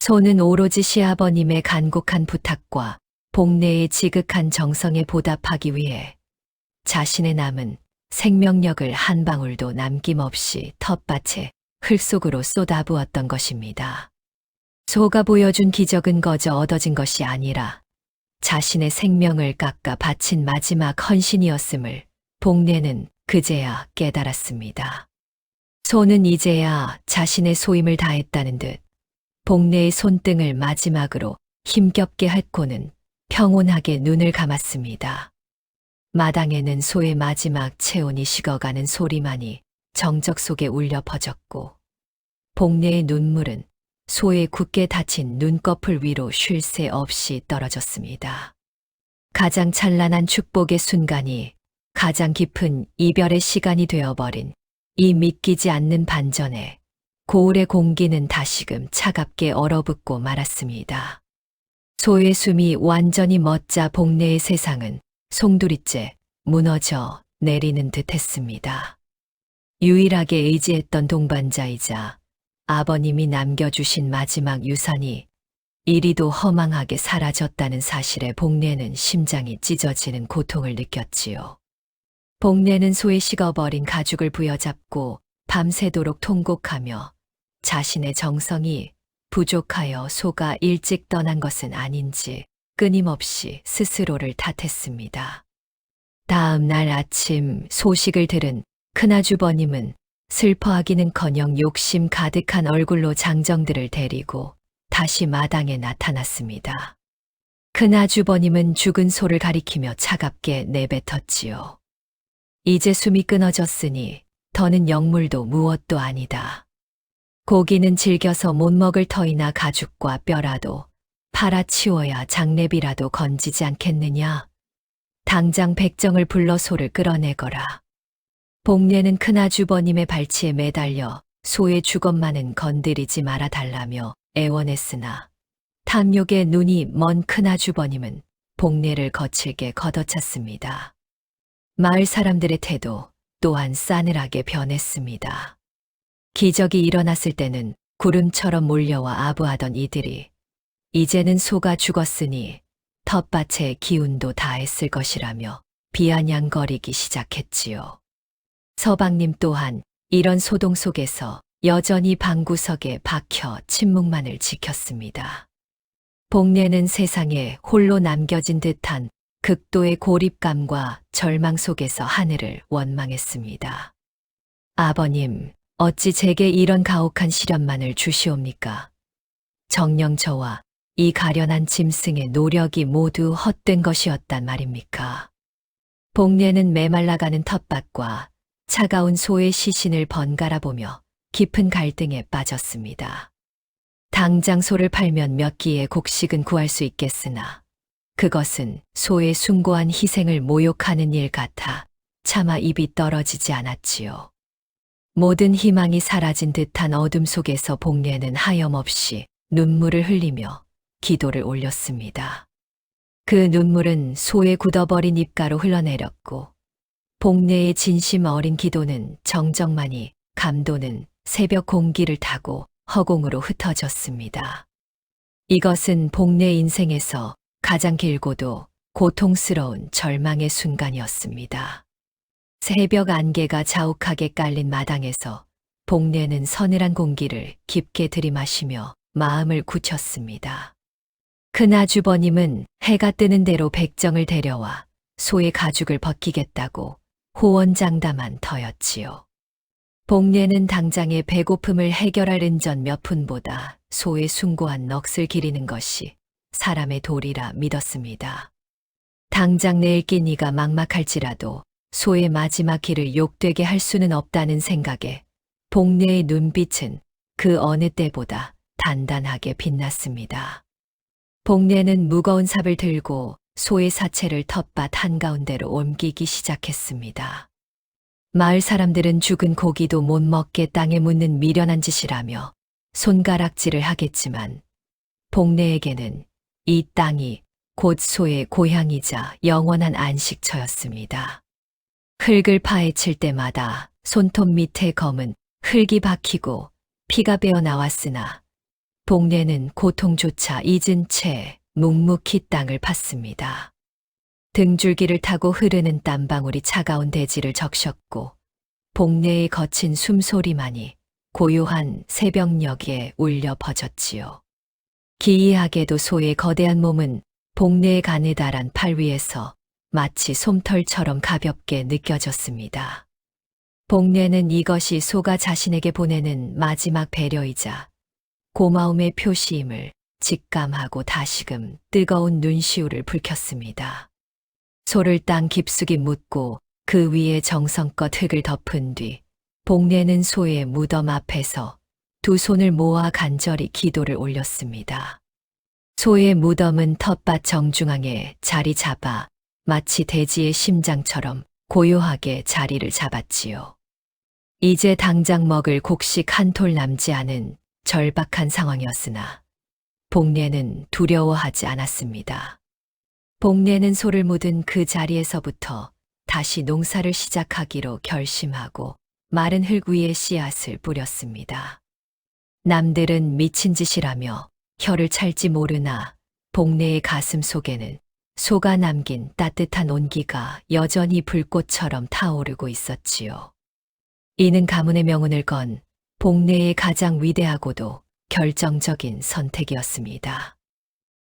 [SPEAKER 4] 소는 오로지 시아버님의 간곡한 부탁과 복례의 지극한 정성에 보답하기 위해 자신의 남은 생명력을 한 방울도 남김없이 텃밭에 흙 속으로 쏟아부었던 것입니다. 소가 보여준 기적은 거저 얻어진 것이 아니라 자신의 생명을 깎아 바친 마지막 헌신이었음을 복례는 그제야 깨달았습니다. 소는 이제야 자신의 소임을 다했다는 듯 복례의 손등을 마지막으로 힘겹게 핥고는 평온하게 눈을 감았습니다. 마당에는 소의 마지막 체온이 식어가는 소리만이 정적 속에 울려 퍼졌고 복례의 눈물은 소의 굳게 닫힌 눈꺼풀 위로 쉴 새 없이 떨어졌습니다. 가장 찬란한 축복의 순간이 가장 깊은 이별의 시간이 되어버린 이 믿기지 않는 반전에 고을의 공기는 다시금 차갑게 얼어붙고 말았습니다. 소의 숨이 완전히 멎자 복례의 세상은 송두리째 무너져 내리는 듯 했습니다. 유일하게 의지했던 동반자이자 아버님이 남겨주신 마지막 유산이 이리도 허망하게 사라졌다는 사실에 복례는 심장이 찢어지는 고통을 느꼈지요. 복례는 소의 식어버린 가죽을 부여잡고 밤새도록 통곡하며 자신의 정성이 부족하여 소가 일찍 떠난 것은 아닌지 끊임없이 스스로를 탓했습니다. 다음 날 아침 소식을 들은 큰아주버님은 슬퍼하기는커녕 욕심 가득한 얼굴로 장정들을 데리고 다시 마당에 나타났습니다. 큰아주버님은 죽은 소를 가리키며 차갑게 내뱉었지요. 이제 숨이 끊어졌으니 더는 영물도 무엇도 아니다. 고기는 질겨서 못 먹을 터이나 가죽과 뼈라도 팔아치워야 장례비라도 건지지 않겠느냐. 당장 백정을 불러 소를 끌어내거라. 복례는 큰아주버님의 발치에 매달려 소의 주검만은 건드리지 말아 달라며 애원했으나 탐욕의 눈이 먼 큰아주버님은 복례를 거칠게 걷어찼습니다. 마을 사람들의 태도 또한 싸늘하게 변했습니다. 기적이 일어났을 때는 구름처럼 몰려와 아부하던 이들이 이제는 소가 죽었으니 텃밭의 기운도 다했을 것이라며 비아냥거리기 시작했지요. 서방님 또한 이런 소동 속에서 여전히 방구석에 박혀 침묵만을 지켰습니다. 복례는 세상에 홀로 남겨진 듯한 극도의 고립감과 절망 속에서 하늘을 원망했습니다. 아버님, 어찌 제게 이런 가혹한 시련만을 주시옵니까? 정녕 저와 이 가련한 짐승의 노력이 모두 헛된 것이었단 말입니까? 복례는 메말라가는 텃밭과 차가운 소의 시신을 번갈아 보며 깊은 갈등에 빠졌습니다. 당장 소를 팔면 몇 끼의 곡식은 구할 수 있겠으나 그것은 소의 숭고한 희생을 모욕하는 일 같아 차마 입이 떨어지지 않았지요. 모든 희망이 사라진 듯한 어둠 속에서 복례는 하염없이 눈물을 흘리며 기도를 올렸습니다. 그 눈물은 소의 굳어버린 입가로 흘러내렸고 복례의 진심 어린 기도는 정적만이 감도는 새벽 공기를 타고 허공으로 흩어졌습니다. 이것은 복례 인생에서 가장 길고도 고통스러운 절망의 순간이었습니다. 새벽 안개가 자욱하게 깔린 마당에서 복례는 서늘한 공기를 깊게 들이마시며 마음을 굳혔습니다. 큰아주버님은 해가 뜨는 대로 백정을 데려와 소의 가죽을 벗기겠다고 호언장담한 터였지요. 복례는 당장의 배고픔을 해결할 은전 몇 푼보다 소의 숭고한 넋을 기리는 것이 사람의 도리라 믿었습니다. 당장 내일 끼니가 막막할지라도 소의 마지막 길을 욕되게 할 수는 없다는 생각에 복례의 눈빛은 그 어느 때보다 단단하게 빛났습니다. 복례는 무거운 삽을 들고 소의 사체를 텃밭 한가운데로 옮기기 시작했습니다. 마을 사람들은 죽은 고기도 못 먹게 땅에 묻는 미련한 짓이라며 손가락질을 하겠지만 복례에게는 이 땅이 곧 소의 고향이자 영원한 안식처였습니다. 흙을 파헤칠 때마다 손톱 밑에 검은 흙이 박히고 피가 배어 나왔으나 복례는 고통조차 잊은 채 묵묵히 땅을 팠습니다. 등줄기를 타고 흐르는 땀방울이 차가운 대지를 적셨고 복례의 거친 숨소리만이 고요한 새벽녘에 울려 퍼졌지요. 기이하게도 소의 거대한 몸은 복례의 가느다란 팔 위에서 마치 솜털처럼 가볍게 느껴졌습니다. 복례는 이것이 소가 자신에게 보내는 마지막 배려이자 고마움의 표시임을 직감하고 다시금 뜨거운 눈시울을 붉혔습니다. 소를 땅 깊숙이 묻고 그 위에 정성껏 흙을 덮은 뒤 복례는 소의 무덤 앞에서 두 손을 모아 간절히 기도를 올렸습니다. 소의 무덤은 텃밭 정중앙에 자리 잡아 마치 돼지의 심장처럼 고요하게 자리를 잡았지요. 이제 당장 먹을 곡식 한 톨 남지 않은 절박한 상황이었으나 복례는 두려워하지 않았습니다. 복례는 소를 묻은 그 자리에서부터 다시 농사를 시작하기로 결심하고 마른 흙 위에 씨앗을 뿌렸습니다. 남들은 미친 짓이라며 혀를 찰지 모르나 복례의 가슴 속에는 소가 남긴 따뜻한 온기가 여전히 불꽃처럼 타오르고 있었지요. 이는 가문의 명운을 건 복례의 가장 위대하고도 결정적인 선택이었습니다.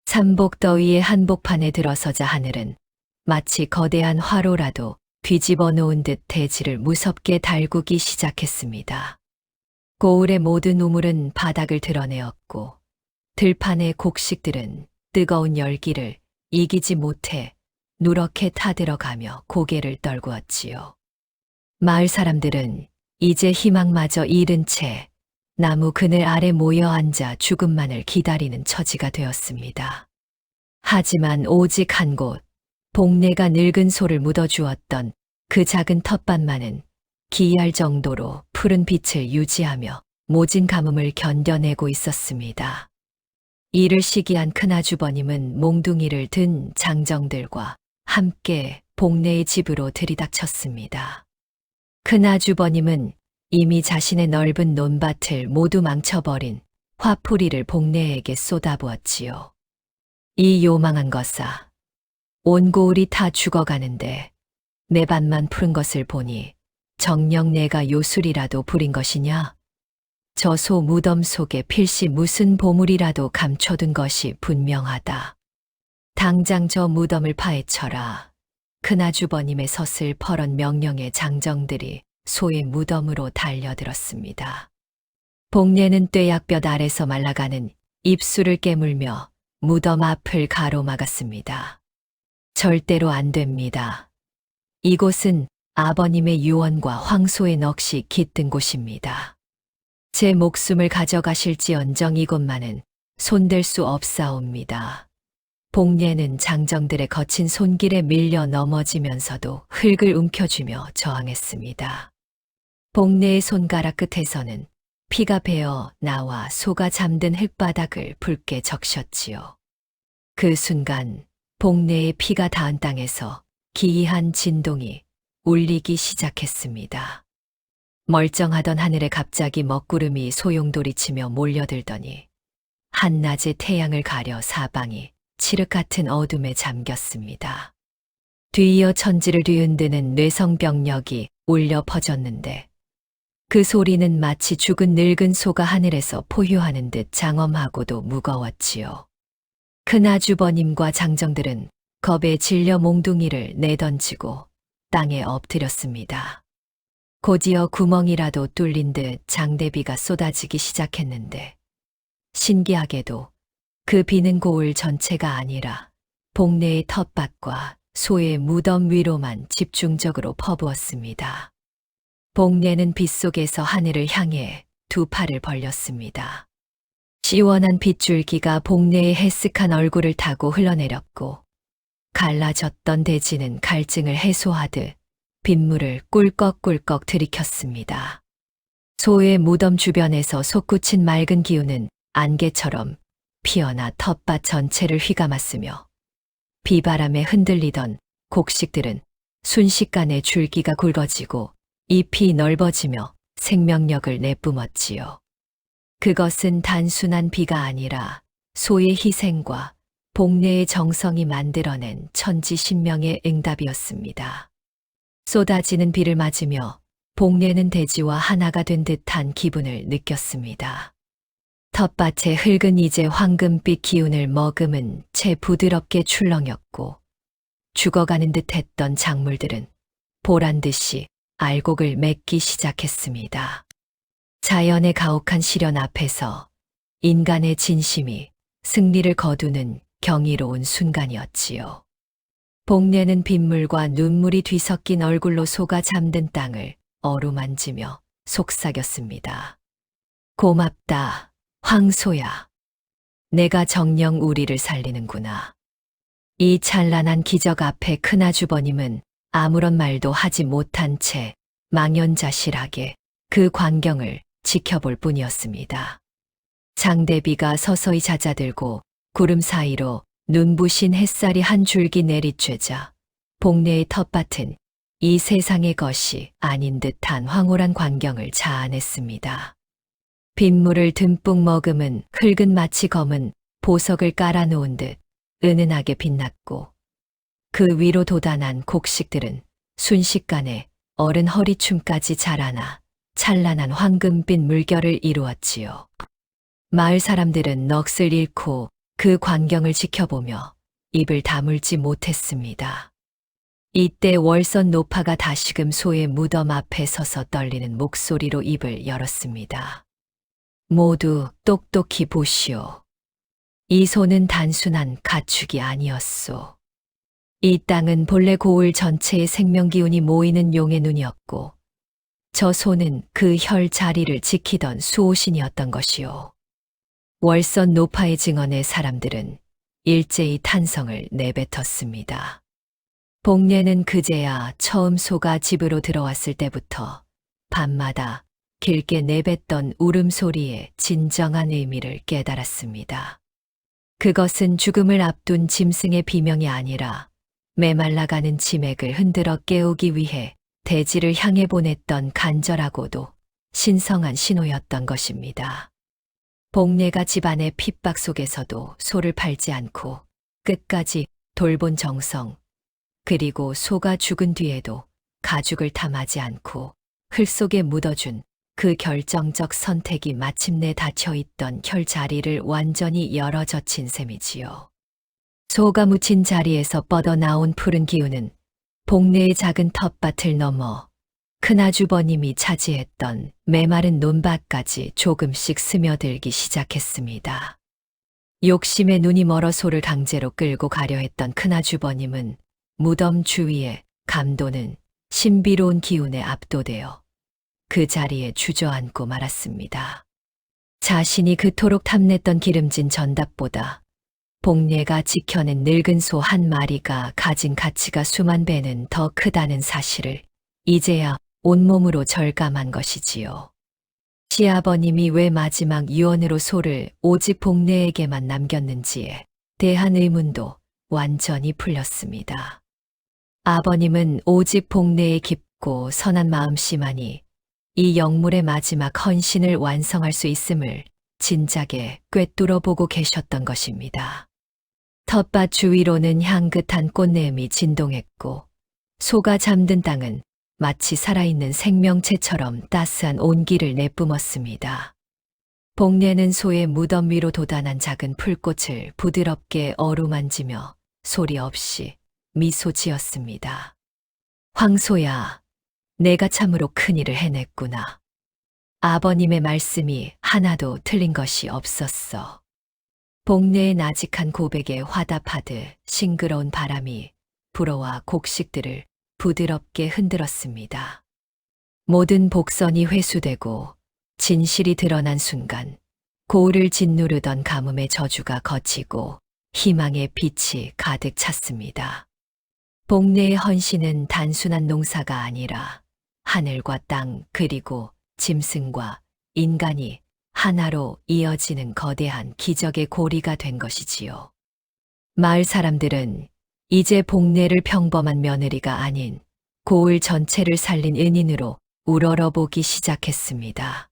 [SPEAKER 4] 삼복더위의 한복판에 들어서자 하늘은 마치 거대한 화로라도 뒤집어 놓은 듯 대지를 무섭게 달구기 시작했습니다. 고을의 모든 우물은 바닥을 드러내었고 들판의 곡식들은 뜨거운 열기를 이기지 못해 누렇게 타들어가며 고개를 떨구었지요. 마을 사람들은 이제 희망마저 잃은 채 나무 그늘 아래 모여 앉아 죽음만을 기다리는 처지가 되었습니다. 하지만 오직 한 곳, 복례가 늙은 소를 묻어주었던 그 작은 텃밭만은 기이할 정도로 푸른 빛을 유지하며 모진 가뭄을 견뎌내고 있었습니다. 이를 시기한 큰아주버님은 몽둥이를 든 장정들과 함께 복내의 집으로 들이닥쳤습니다. 큰아주버님은 이미 자신의 넓은 논밭을 모두 망쳐버린 화풀이를 복내에게 쏟아부었지요. 이 요망한 것아, 온 고을이 다 죽어가는데 내 밭만 푸른 것을 보니 정녕 내가 요술이라도 부린 것이냐? 저 소 무덤 속에 필시 무슨 보물이라도 감춰둔 것이 분명하다. 당장 저 무덤을 파헤쳐라. 큰아주버님의 서슬 퍼런 명령의 장정들이 소의 무덤으로 달려들었습니다. 복례는 뙤약볕 아래서 말라가는 입술을 깨물며 무덤 앞을 가로막았습니다. 절대로 안 됩니다. 이곳은 아버님의 유언과 황소의 넋이 깃든 곳입니다. 제 목숨을 가져가실지언정 이곳만은 손댈 수 없사옵니다. 복례는 장정들의 거친 손길에 밀려 넘어지면서도 흙을 움켜쥐며 저항했습니다. 복례의 손가락 끝에서는 피가 배어 나와 소가 잠든 흙바닥을 붉게 적셨지요. 그 순간 복례의 피가 닿은 땅에서 기이한 진동이 울리기 시작했습니다. 멀쩡하던 하늘에 갑자기 먹구름이 소용돌이치며 몰려들더니 한낮의 태양을 가려 사방이 칠흑 같은 어둠에 잠겼습니다. 뒤이어 천지를 뒤흔드는 뇌성병력이 울려 퍼졌는데 그 소리는 마치 죽은 늙은 소가 하늘에서 포효하는 듯 장엄하고도 무거웠지요. 큰아주버님과 장정들은 겁에 질려 몽둥이를 내던지고 땅에 엎드렸습니다. 곧이어 구멍이라도 뚫린 듯 장대비가 쏟아지기 시작했는데 신기하게도 그 비는 고을 전체가 아니라 복례의 텃밭과 소의 무덤 위로만 집중적으로 퍼부었습니다. 복례는 빗속에서 하늘을 향해 두 팔을 벌렸습니다. 시원한 빗줄기가 복례의 해쓱한 얼굴을 타고 흘러내렸고 갈라졌던 대지는 갈증을 해소하듯 빗물을 꿀꺽꿀꺽 들이켰습니다. 소의 무덤 주변에서 솟구친 맑은 기운은 안개처럼 피어나 텃밭 전체를 휘감았으며 비바람에 흔들리던 곡식들은 순식간에 줄기가 굵어지고 잎이 넓어지며 생명력을 내뿜었지요. 그것은 단순한 비가 아니라 소의 희생과 복례의 정성이 만들어낸 천지신명의 응답이었습니다. 쏟아지는 비를 맞으며 복례는 대지와 하나가 된 듯한 기분을 느꼈습니다. 텃밭의 흙은 이제 황금빛 기운을 머금은 채 부드럽게 출렁였고 죽어가는 듯했던 작물들은 보란듯이 알곡을 맺기 시작했습니다. 자연의 가혹한 시련 앞에서 인간의 진심이 승리를 거두는 경이로운 순간이었지요. 복례는 빗물과 눈물이 뒤섞인 얼굴로 소가 잠든 땅을 어루만지며 속삭였습니다. 고맙다, 황소야. 내가 정녕 우리를 살리는구나. 이 찬란한 기적 앞에 큰아주버님은 아무런 말도 하지 못한 채 망연자실하게 그 광경을 지켜볼 뿐이었습니다. 장대비가 서서히 잦아들고 구름 사이로 눈부신 햇살이 한 줄기 내리쬐자 복례의 텃밭은 이 세상의 것이 아닌 듯한 황홀한 광경을 자아냈습니다. 빗물을 듬뿍 머금은 흙은 마치 검은 보석을 깔아놓은 듯 은은하게 빛났고 그 위로 돋아난 곡식들은 순식간에 어른 허리춤까지 자라나 찬란한 황금빛 물결을 이루었지요. 마을 사람들은 넋을 잃고 그 광경을 지켜보며 입을 다물지 못했습니다. 이때 월선 노파가 다시금 소의 무덤 앞에 서서 떨리는 목소리로 입을 열었습니다. 모두 똑똑히 보시오. 이 소는 단순한 가축이 아니었소. 이 땅은 본래 고을 전체의 생명기운이 모이는 용의 눈이었고 저 소는 그 혈 자리를 지키던 수호신이었던 것이오. 월선 노파의 증언에 사람들은 일제히 탄성을 내뱉었습니다. 복례는 그제야 처음 소가 집으로 들어왔을 때부터 밤마다 길게 내뱉던 울음소리의 진정한 의미를 깨달았습니다. 그것은 죽음을 앞둔 짐승의 비명이 아니라 메말라가는 치맥을 흔들어 깨우기 위해 대지를 향해 보냈던 간절하고도 신성한 신호였던 것입니다. 복례가 집안의 핍박 속에서도 소를 팔지 않고 끝까지 돌본 정성, 그리고 소가 죽은 뒤에도 가죽을 탐하지 않고 흘 속에 묻어준 그 결정적 선택이 마침내 닫혀있던 혈자리를 완전히 열어젖힌 셈이지요. 소가 묻힌 자리에서 뻗어나온 푸른 기운은 복례의 작은 텃밭을 넘어 큰아주버님이 차지했던 메마른 논밭까지 조금씩 스며들기 시작했습니다. 욕심에 눈이 멀어 소를 강제로 끌고 가려 했던 큰아주버님은 무덤 주위에 감도는 신비로운 기운에 압도되어 그 자리에 주저앉고 말았습니다. 자신이 그토록 탐냈던 기름진 전답보다 복례가 지켜낸 늙은 소 한 마리가 가진 가치가 수만 배는 더 크다는 사실을 이제야 온몸으로 절감한 것이지요. 시아버님이 왜 마지막 유언으로 소를 오직 복례에게만 남겼는지에 대한 의문도 완전히 풀렸습니다. 아버님은 오직 복례의 깊고 선한 마음씨만이 이 영물의 마지막 헌신을 완성할 수 있음을 진작에 꿰뚫어 보고 계셨던 것입니다. 텃밭 주위로는 향긋한 꽃내음이 진동했고 소가 잠든 땅은 마치 살아있는 생명체처럼 따스한 온기를 내뿜었습니다. 복례는 소의 무덤 위로 돋아난 작은 풀꽃을 부드럽게 어루만지며 소리 없이 미소 지었습니다. 황소야, 내가 참으로 큰일을 해냈구나. 아버님의 말씀이 하나도 틀린 것이 없었어. 복례의 나직한 고백에 화답하듯 싱그러운 바람이 불어와 곡식들을 부드럽게 흔들었습니다. 모든 복선이 회수되고 진실이 드러난 순간 고울을 짓누르던 가뭄의 저주가 걷히고 희망의 빛이 가득 찼습니다. 복례의 헌신은 단순한 농사가 아니라 하늘과 땅 그리고 짐승과 인간이 하나로 이어지는 거대한 기적의 고리가 된 것이지요. 마을 사람들은 이제 복례를 평범한 며느리가 아닌 고을 전체를 살린 은인으로 우러러보기 시작했습니다.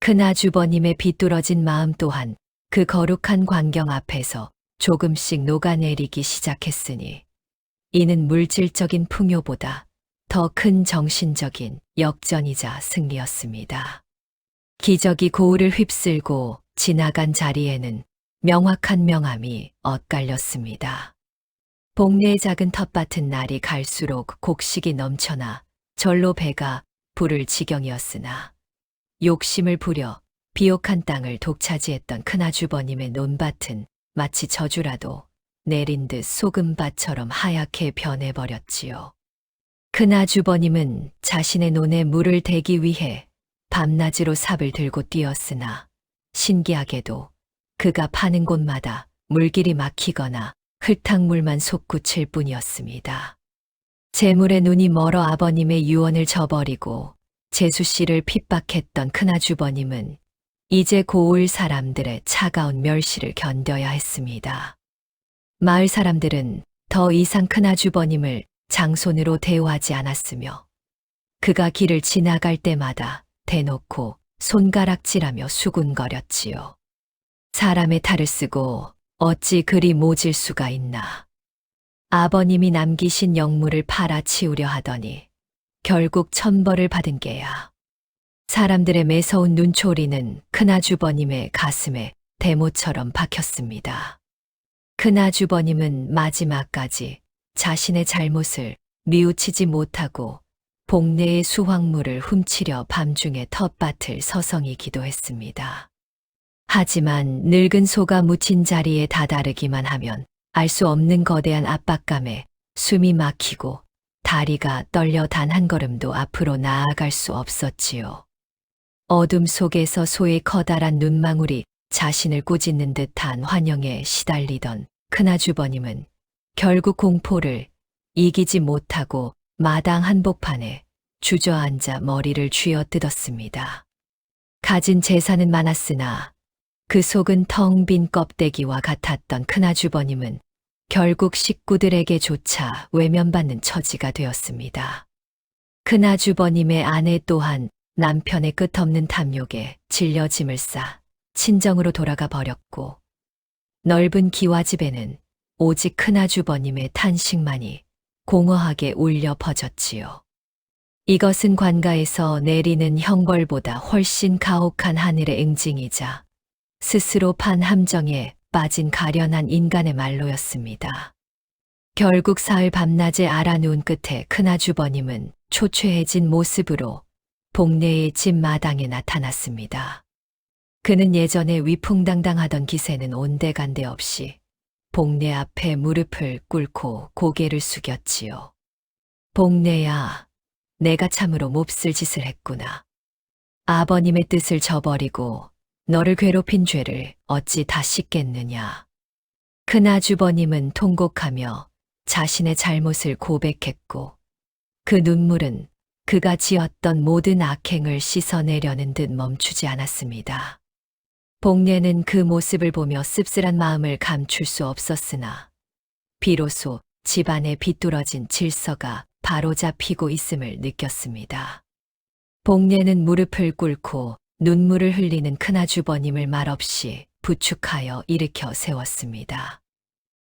[SPEAKER 4] 큰아주버님의 비뚤어진 마음 또한 그 거룩한 광경 앞에서 조금씩 녹아내리기 시작했으니 이는 물질적인 풍요보다 더 큰 정신적인 역전이자 승리였습니다. 기적이 고울을 휩쓸고 지나간 자리에는 명확한 명암이 엇갈렸습니다. 복례의 작은 텃밭은 날이 갈수록 곡식이 넘쳐나 절로 배가 부를 지경이었으나 욕심을 부려 비옥한 땅을 독차지했던 큰아주버님의 논밭은 마치 저주라도 내린 듯 소금밭처럼 하얗게 변해버렸지요. 큰아주버님은 자신의 논에 물을 대기 위해 밤낮으로 삽을 들고 뛰었으나 신기하게도 그가 파는 곳마다 물길이 막히거나 흙탕물만 솟구칠 뿐이었습니다. 재물에 눈이 멀어 아버님의 유언을 저버리고 재수 씨를 핍박했던 큰아주버님은 이제 고을 사람들의 차가운 멸시를 견뎌야 했습니다. 마을 사람들은 더 이상 큰아주버님을 장손으로 대우하지 않았으며 그가 길을 지나갈 때마다 대놓고 손가락질하며 수군거렸지요. 사람의 탈을 쓰고 어찌 그리 모질 수가 있나. 아버님이 남기신 영물을 팔아치우려 하더니 결국 천벌을 받은 게야. 사람들의 매서운 눈초리는 큰아주버님의 가슴에 대모처럼 박혔습니다. 큰아주버님은 마지막까지 자신의 잘못을 뉘우치지 못하고 복례의 수확물을 훔치려 밤중에 텃밭을 서성이 기도했습니다. 하지만 늙은 소가 묻힌 자리에 다다르기만 하면 알 수 없는 거대한 압박감에 숨이 막히고 다리가 떨려 단 한 걸음도 앞으로 나아갈 수 없었지요. 어둠 속에서 소의 커다란 눈망울이 자신을 꾸짖는 듯한 환영에 시달리던 큰아주버님은 결국 공포를 이기지 못하고 마당 한복판에 주저앉아 머리를 쥐어뜯었습니다. 가진 재산은 많았으나 그 속은 텅 빈 껍데기와 같았던 큰아주버님은 결국 식구들에게조차 외면받는 처지가 되었습니다. 큰아주버님의 아내 또한 남편의 끝없는 탐욕에 질려 짐을 싸 친정으로 돌아가 버렸고, 넓은 기와집에는 오직 큰아주버님의 탄식만이 공허하게 울려 퍼졌지요. 이것은 관가에서 내리는 형벌보다 훨씬 가혹한 하늘의 응징이자 스스로 판 함정에 빠진 가련한 인간의 말로였습니다. 결국 사흘 밤낮에 알아누운 끝에 큰아주버님은 초췌해진 모습으로 복내의 집 마당에 나타났습니다. 그는 예전에 위풍당당하던 기세는 온데간데 없이 복내 앞에 무릎을 꿇고 고개를 숙였지요. 복내야, 내가 참으로 몹쓸 짓을 했구나. 아버님의 뜻을 저버리고 너를 괴롭힌 죄를 어찌 다 씻겠느냐. 큰아주버님은 통곡하며 자신의 잘못을 고백했고, 그 눈물은 그가 지었던 모든 악행을 씻어내려는 듯 멈추지 않았습니다. 복례는 그 모습을 보며 씁쓸한 마음을 감출 수 없었으나 비로소 집안에 비뚤어진 질서가 바로잡히고 있음을 느꼈습니다. 복례는 무릎을 꿇고 눈물을 흘리는 큰아주버님을 말없이 부축하여 일으켜 세웠습니다.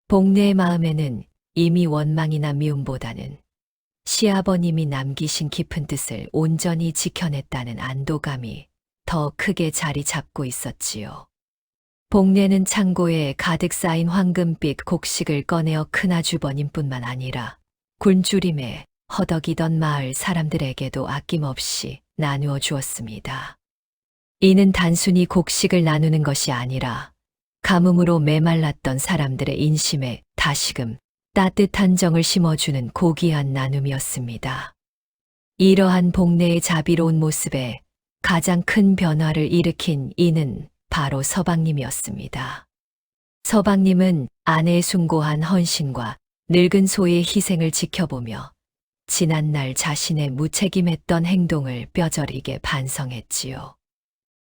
[SPEAKER 4] 복례의 마음에는 이미 원망이나 미움보다는 시아버님이 남기신 깊은 뜻을 온전히 지켜냈다는 안도감이 더 크게 자리 잡고 있었지요. 복례는 창고에 가득 쌓인 황금빛 곡식을 꺼내어 큰아주버님뿐만 아니라 굶주림에 허덕이던 마을 사람들에게도 아낌없이 나누어 주었습니다. 이는 단순히 곡식을 나누는 것이 아니라 가뭄으로 메말랐던 사람들의 인심에 다시금 따뜻한 정을 심어주는 고귀한 나눔이었습니다. 이러한 복례의 자비로운 모습에 가장 큰 변화를 일으킨 이는 바로 서방님이었습니다. 서방님은 아내의 숭고한 헌신과 늙은 소의 희생을 지켜보며 지난날 자신의 무책임했던 행동을 뼈저리게 반성했지요.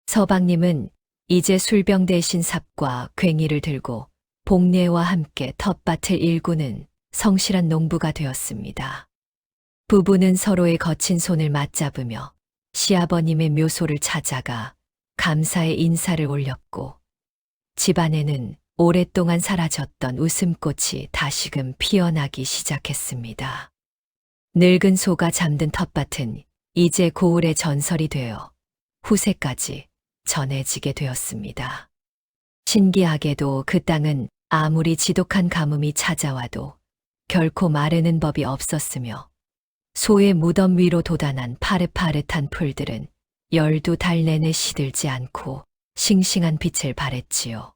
[SPEAKER 4] 서방님은 이제 술병 대신 삽과 괭이를 들고 복례와 함께 텃밭을 일구는 성실한 농부가 되었습니다. 부부는 서로의 거친 손을 맞잡으며 시아버님의 묘소를 찾아가 감사의 인사를 올렸고, 집안에는 오랫동안 사라졌던 웃음꽃이 다시금 피어나기 시작했습니다. 늙은 소가 잠든 텃밭은 이제 고을의 전설이 되어 후세까지 전해지게 되었습니다. 신기하게도 그 땅은 아무리 지독한 가뭄이 찾아와도 결코 마르는 법이 없었으며, 소의 무덤 위로 돋아난 파릇파릇한 풀들은 열두 달 내내 시들지 않고 싱싱한 빛을 발했지요.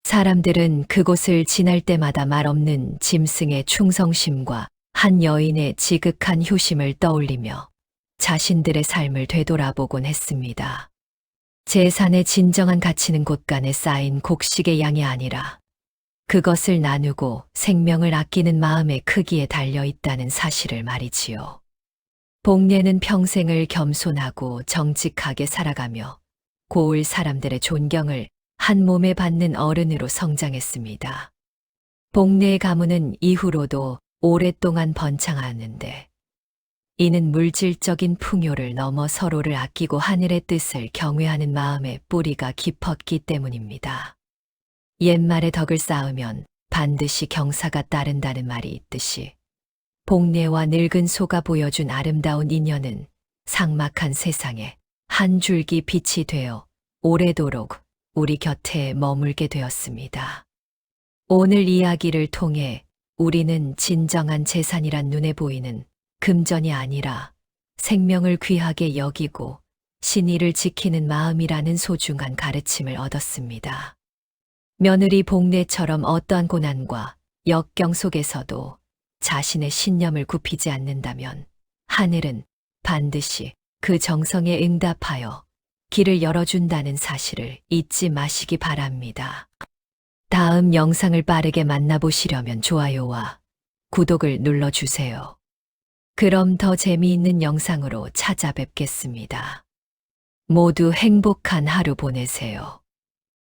[SPEAKER 4] 사람들은 그곳을 지날 때마다 말없는 짐승의 충성심과 한 여인의 지극한 효심을 떠올리며 자신들의 삶을 되돌아보곤 했습니다. 재산의 진정한 가치는 곳간에 쌓인 곡식의 양이 아니라 그것을 나누고 생명을 아끼는 마음의 크기에 달려 있다는 사실을 말이지요. 복례는 평생을 겸손하고 정직하게 살아가며 고을 사람들의 존경을 한 몸에 받는 어른으로 성장했습니다. 복례의 가문은 이후로도 오랫동안 번창하였는데, 이는 물질적인 풍요를 넘어 서로를 아끼고 하늘의 뜻을 경외하는 마음의 뿌리가 깊었기 때문입니다. 옛말에 덕을 쌓으면 반드시 경사가 따른다는 말이 있듯이, 복례와 늙은 소가 보여준 아름다운 인연은 삭막한 세상에 한 줄기 빛이 되어 오래도록 우리 곁에 머물게 되었습니다. 오늘 이야기를 통해 우리는 진정한 재산이란 눈에 보이는 금전이 아니라 생명을 귀하게 여기고 신의를 지키는 마음이라는 소중한 가르침을 얻었습니다. 며느리 복례처럼 어떠한 고난과 역경 속에서도 자신의 신념을 굽히지 않는다면 하늘은 반드시 그 정성에 응답하여 길을 열어준다는 사실을 잊지 마시기 바랍니다. 다음 영상을 빠르게 만나보시려면 좋아요와 구독을 눌러주세요. 그럼 더 재미있는 영상으로 찾아뵙겠습니다. 모두 행복한 하루 보내세요.